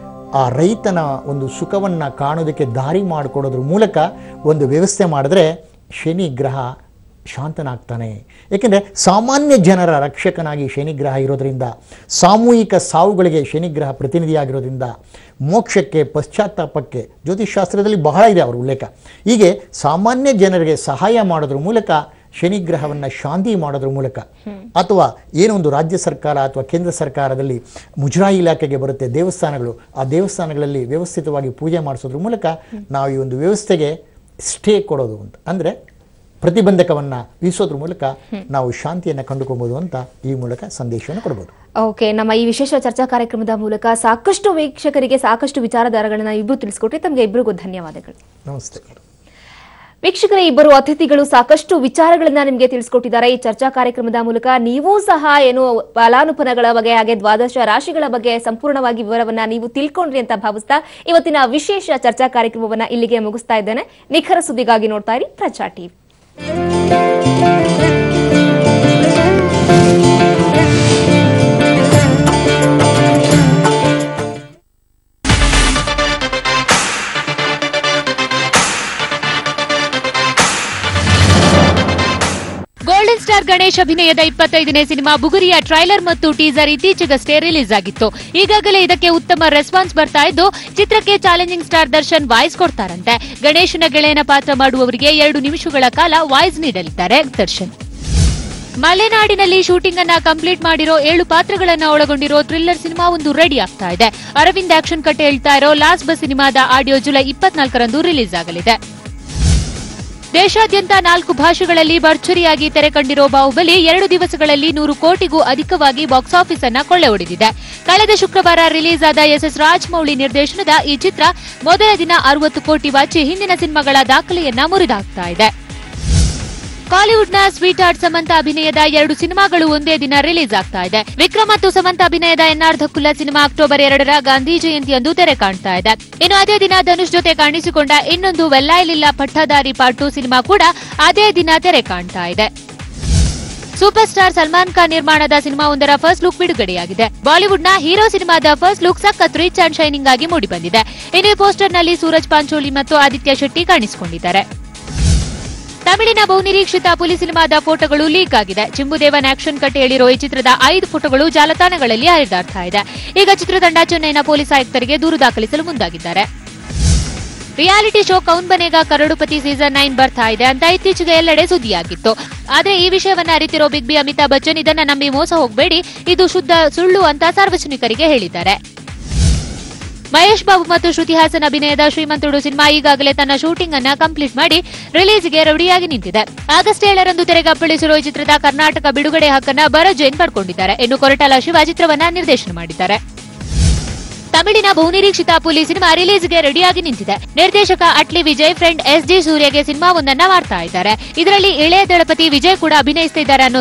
ಆ ರೈತನ ಒಂದು ಸುಖವನ್ನು ಕಾಣೋದಕ್ಕೆ ದಾರಿ ಮಾಡಿಕೊಡೋದ್ರ ಮೂಲಕ ಒಂದು ವ್ಯವಸ್ಥೆ ಮಾಡಿದ್ರೆ ಶನಿ ಗ್ರಹ ಶಾಂತನಾಗ್ತಾನೆ. ಏಕೆಂದರೆ ಸಾಮಾನ್ಯ ಜನರ ರಕ್ಷಕನಾಗಿ ಶನಿಗ್ರಹ ಇರೋದರಿಂದ, ಸಾಮೂಹಿಕ ಸಾವುಗಳಿಗೆ ಶನಿಗ್ರಹ ಪ್ರತಿನಿಧಿಯಾಗಿರೋದ್ರಿಂದ ಮೋಕ್ಷಕ್ಕೆ, ಪಶ್ಚಾತ್ತಾಪಕ್ಕೆ ಜ್ಯೋತಿಷಾಸ್ತ್ರದಲ್ಲಿ ಬಹಳ ಇದೆ ಅವರ ಉಲ್ಲೇಖ. ಹೀಗೆ ಸಾಮಾನ್ಯ ಜನರಿಗೆ ಸಹಾಯ ಮಾಡೋದ್ರ ಮೂಲಕ, ಶನಿಗ್ರಹವನ್ನು ಶಾಂತಿ ಮಾಡೋದ್ರ ಮೂಲಕ, ಅಥವಾ ಏನೋ ಒಂದು ರಾಜ್ಯ ಸರ್ಕಾರ ಅಥವಾ ಕೇಂದ್ರ ಸರ್ಕಾರದಲ್ಲಿ ಮುಜರಾಯಿ ಇಲಾಖೆಗೆ ಬರುತ್ತೆ ದೇವಸ್ಥಾನಗಳು, ಆ ದೇವಸ್ಥಾನಗಳಲ್ಲಿ ವ್ಯವಸ್ಥಿತವಾಗಿ ಪೂಜೆ ಮಾಡಿಸೋದ್ರ ಮೂಲಕ ನಾವು ಈ ಒಂದು ವ್ಯವಸ್ಥೆಗೆ ಸ್ಟೇ ಕೊಡೋದು ಅಂತ, ಅಂದರೆ ಪ್ರತಿಬಂಧಕವನ್ನು ವೀಸೋದ್ರ ಮೂಲಕ ನಾವು ಶಾಂತಿಯನ್ನು ಕಂಡುಕೊಳ್ಬೋದು ಅಂತ ಈ ಮೂಲಕ ಸಂದೇಶವನ್ನು ಕೊಡಬಹುದು. ಓಕೆ, ನಮ್ಮ ಈ ವಿಶೇಷ ಚರ್ಚಾ ಕಾರ್ಯಕ್ರಮದ ಮೂಲಕ ಸಾಕಷ್ಟು ವೀಕ್ಷಕರಿಗೆ ಸಾಕಷ್ಟು ವಿಚಾರಧಾರೆಗಳನ್ನ ಇಬ್ಬರು ತಿಳಿಸಿಕೊಟ್ರಿ. ತಮಗೆ ಇಬ್ಬರಿಗೂ ಧನ್ಯವಾದಗಳು. ನಮಸ್ತೆ ವೀಕ್ಷಕರೇ, ಇಬ್ಬರು ಅತಿಥಿಗಳು ಸಾಕಷ್ಟು ವಿಚಾರಗಳನ್ನ ನಿಮಗೆ ತಿಳಿಸಿಕೊಟ್ಟಿದ್ದಾರೆ. ಈ ಚರ್ಚಾ ಕಾರ್ಯಕ್ರಮದ ಮೂಲಕ ನೀವು ಸಹ ಏನು ಫಲಾನುಫಲಗಳ ಬಗ್ಗೆ ಹಾಗೆ ದ್ವಾದಶ ರಾಶಿಗಳ ಬಗ್ಗೆ ಸಂಪೂರ್ಣವಾಗಿ ವಿವರವನ್ನ ನೀವು ತಿಳ್ಕೊಂಡ್ರಿ ಅಂತ ಭಾವಿಸ್ತಾ ಇವತ್ತಿನ ವಿಶೇಷ ಚರ್ಚಾ ಕಾರ್ಯಕ್ರಮವನ್ನ ಇಲ್ಲಿಗೆ ಮುಗಿಸ್ತಾ ಇದ್ದೇನೆ. ನಿಖರ ಸುದ್ದಿಗಾಗಿ ನೋಡ್ತಾ ಇರಿ ಪ್ರಜಾ ಟಿವಿ. ಗೋಲ್ಡನ್ ಸ್ಟಾರ್ ಗಣೇಶ್ ಅಭಿನಯದ 25ನೇ ಸಿನಿಮಾ ಬುಗುರಿಯ ಟ್ರೈಲರ್ ಮತ್ತು ಟೀಸರ್ ಇತ್ತೀಚೆಗಷ್ಟೇ ರಿಲೀಸ್ ಆಗಿತ್ತು. ಈಗಾಗಲೇ ಇದಕ್ಕೆ ಉತ್ತಮ ರೆಸ್ಪಾನ್ಸ್ ಬರ್ತಾ ಇದ್ದು, ಚಿತ್ರಕ್ಕೆ ಚಾಲೆಂಜಿಂಗ್ ಸ್ಟಾರ್ ದರ್ಶನ್ ವಾಯ್ಸ್ ಕೊಡ್ತಾರಂತೆ. ಗಣೇಶನ ಗೆಳೆಯನ ಪಾತ್ರ ಮಾಡುವವರಿಗೆ 2 ನಿಮಿಷಗಳ ಕಾಲ ವಾಯ್ಸ್ ನೀಡಲಿದ್ದಾರೆ ದರ್ಶನ್. ಮಲೆನಾಡಿನಲ್ಲಿ ಶೂಟಿಂಗ್ ಅನ್ನ ಕಂಪ್ಲೀಟ್ ಮಾಡಿರೋ 7 ಪಾತ್ರಗಳನ್ನ ಒಳಗೊಂಡಿರೋ ಥ್ರಿಲ್ಲರ್ ಸಿನಿಮಾ ಒಂದು ರೆಡಿ ಆಗ್ತಾ ಇದೆ. ಅರವಿಂದ್ ಆಕ್ಷನ್ ಕಟ್ ಹೇಳ್ತಾ ಇರೋ ಲಾಸ್ಟ್ ಬಸ್ ಸಿನಿಮಾದ ಆಡಿಯೋ ಜುಲೈ 24ರಂದು ರಿಲೀಸ್ ಆಗಲಿದೆ. ದೇಶಾದ್ಯಂತ 4 ಭಾಷೆಗಳಲ್ಲಿ ಭರ್ಜರಿಯಾಗಿ ತೆರೆ ಕಂಡಿರೋ ಬಾಹುಬಲಿ 2 ದಿವಸಗಳಲ್ಲಿ 100 ಕೋಟಿಗೂ ಅಧಿಕವಾಗಿ ಬಾಕ್ಸ್ ಆಫೀಸ್ ಅನ್ನ ಕೊಳ್ಳೆ ಹೊಡೆದಿದೆ. ಕಳೆದ ಶುಕ್ರವಾರ ರಿಲೀಸ್ ಆದ ಎಸ್ ರಾಜಮೌಳಿ ನಿರ್ದೇಶನದ ಈ ಚಿತ್ರ ಮೊದಲ ದಿನ 60 ಕೋಟಿ ಬಾಚಿ ಹಿಂದಿನ ಸಿನಿಮಾಗಳ ದಾಖಲೆಯನ್ನ ಮುರಿದಾಕ್ತಾ ಇದೆ. ಕಾಲಿವುಡ್ನ ಸ್ವೀಟ್ ಹಾರ್ಟ್ ಸಮಂತಾ ಅಭಿನಯದ 2 ಸಿನಿಮಾಗಳು ಒಂದೇ ದಿನ ರಿಲೀಸ್ ಆಗ್ತಾ ಇದೆ. ವಿಕ್ರಮ್ ಮತ್ತು ಸಮಂತಾ ಅಭಿನಯದ ಎನ್ನಾರ್ಧಕುಲ್ಲ ಸಿನಿಮಾ ಅಕ್ಟೋಬರ್ 2ರ ಗಾಂಧಿ ಜಯಂತಿಯಂದು ತೆರೆ ಕಾಣ್ತಾ ಇದೆ. ಇನ್ನು ಅದೇ ದಿನ ಧನುಷ್ ಜೊತೆ ಕಾಣಿಸಿಕೊಂಡ ಇನ್ನೊಂದು ವೆಲ್ಲಾಯಿಲಿಲ್ಲ ಪಟ್ಟದಾರಿ ಪಾರ್ಟ್ 2 ಸಿನಿಮಾ ಕೂಡ ಅದೇ ದಿನ ತೆರೆ ಕಾಣ್ತಾ ಇದೆ. ಸೂಪರ್ ಸ್ಟಾರ್ ಸಲ್ಮಾನ್ ಖಾನ್ ನಿರ್ಮಾಣದ ಸಿನಿಮಾ ಒಂದರ ಫಸ್ಟ್ ಲುಕ್ ಬಿಡುಗಡೆಯಾಗಿದೆ. ಬಾಲಿವುಡ್ನ ಹೀರೋ ಸಿನಿಮಾದ ಫಸ್ಟ್ ಲುಕ್ ಸಖತ್ ರಿಚ್ ಅಂಡ್ ಶೈನಿಂಗ್ ಆಗಿ ಮೂಡಿಬಂದಿದೆ. ಇನ್ನು ಪೋಸ್ಟರ್ನಲ್ಲಿ ಸೂರಜ್ ಪಾಂಚೋಲಿ ಮತ್ತು ಆದಿತ್ಯ ಶೆಟ್ಟಿ ಕಾಣಿಸಿಕೊಂಡಿದ್ದಾರೆ. ತಮಿಳಿನ ಬಹುನಿರೀಕ್ಷಿತ ಪುಲಿ ಸಿನಿಮಾದ ಫೋಟೋಗಳು ಲೀಕ್ ಆಗಿದೆ. ಚಿಂಬುದೇವನ್ ಆಕ್ಷನ್ ಕಟ್ ಹೇಳಿರೋ ಈ ಚಿತ್ರದ 5 ಫೋಟೋಗಳು ಜಾಲತಾಣಗಳಲ್ಲಿ ಹರಿದಾಡ್ತಾ ಇದೆ. ಈಗ ಚಿತ್ರತಂಡ ಚೆನ್ನೈನ ಪೊಲೀಸ್ ಆಯುಕ್ತರಿಗೆ ದೂರು ದಾಖಲಿಸಲು ಮುಂದಾಗಿದ್ದಾರೆ. Reality show Kaun Banega ಕರೋಡುಪತಿ season 9 ಬರ್ತಾ ಇದೆ ಅಂತ ಇತ್ತೀಚೆಗೆ ಎಲ್ಲೆಡೆ ಸುದ್ದಿಯಾಗಿತ್ತು. ಆದ್ರೆ ಈ ವಿಷಯವನ್ನ ಅರಿತಿರೋ ಬಿಗ್ ಬಿ ಅಮಿತಾಬ್ ಬಚ್ಚನ್ ಇದನ್ನ ನಂಬಿ ಮೋಸ ಹೋಗಬೇಡಿ, ಇದು ಶುದ್ಧ ಸುಳ್ಳು ಅಂತ ಸಾರ್ವಜನಿಕರಿಗೆ ಹೇಳಿದ್ದಾರೆ. ಮಹೇಶ್ ಬಾಬು ಮತ್ತು ಶ್ರುತಿ ಹಾಸನ್ ಅಭಿನಯದ ಶ್ರೀಮಂತುಡು ಸಿನಿಮಾ ಈಗಾಗಲೇ ತನ್ನ ಶೂಟಿಂಗ್ ಅನ್ನ ಕಂಪ್ಲೀಟ್ ಮಾಡಿ ರಿಲೀಸ್ಗೆ ರೆಡಿಯಾಗಿ ನಿಂತಿದೆ. ಆಗಸ್ಟ್ 7ರಂದು ತೆರೆಗೆ ಅಪ್ಪಳಿಸಿರುವ ಈ ಚಿತ್ರದ ಕರ್ನಾಟಕ ಬಿಡುಗಡೆ ಹಕ್ಕನ್ನ ಭರತ್ ಜೈನ್ ಪಡ್ಕೊಂಡಿದ್ದಾರೆ. ಇನ್ನು ಕೊರಟಾಲ ಶಿವ ಚಿತ್ರವನ್ನ ನಿರ್ದೇಶನ ಮಾಡಿದ್ದಾರೆ. ತಮಿಳಿನ ಬಹುನಿರೀಕ್ಷಿತ ಪುಲಿ ಸಿನಿಮಾ ರಿಲೀಸ್ಗೆ ರೆಡಿಯಾಗಿ ನಿಂತಿದೆ. ನಿರ್ದೇಶಕ ಅಟ್ಲಿ ವಿಜಯ್ ಫ್ರೆಂಡ್ ಎಸ್ ಜಿ ಸೂರ್ಯಗೆ ಸಿನಿಮಾವೊಂದನ್ನ ಮಾಡ್ತಾ ಇದ್ದಾರೆ. ಇದರಲ್ಲಿ ಇಳೆಯ ದಳಪತಿ ವಿಜಯ್ ಕೂಡ ಅಭಿನಯಿಸುತ್ತಿದ್ದಾರೆ ಅನ್ನೋ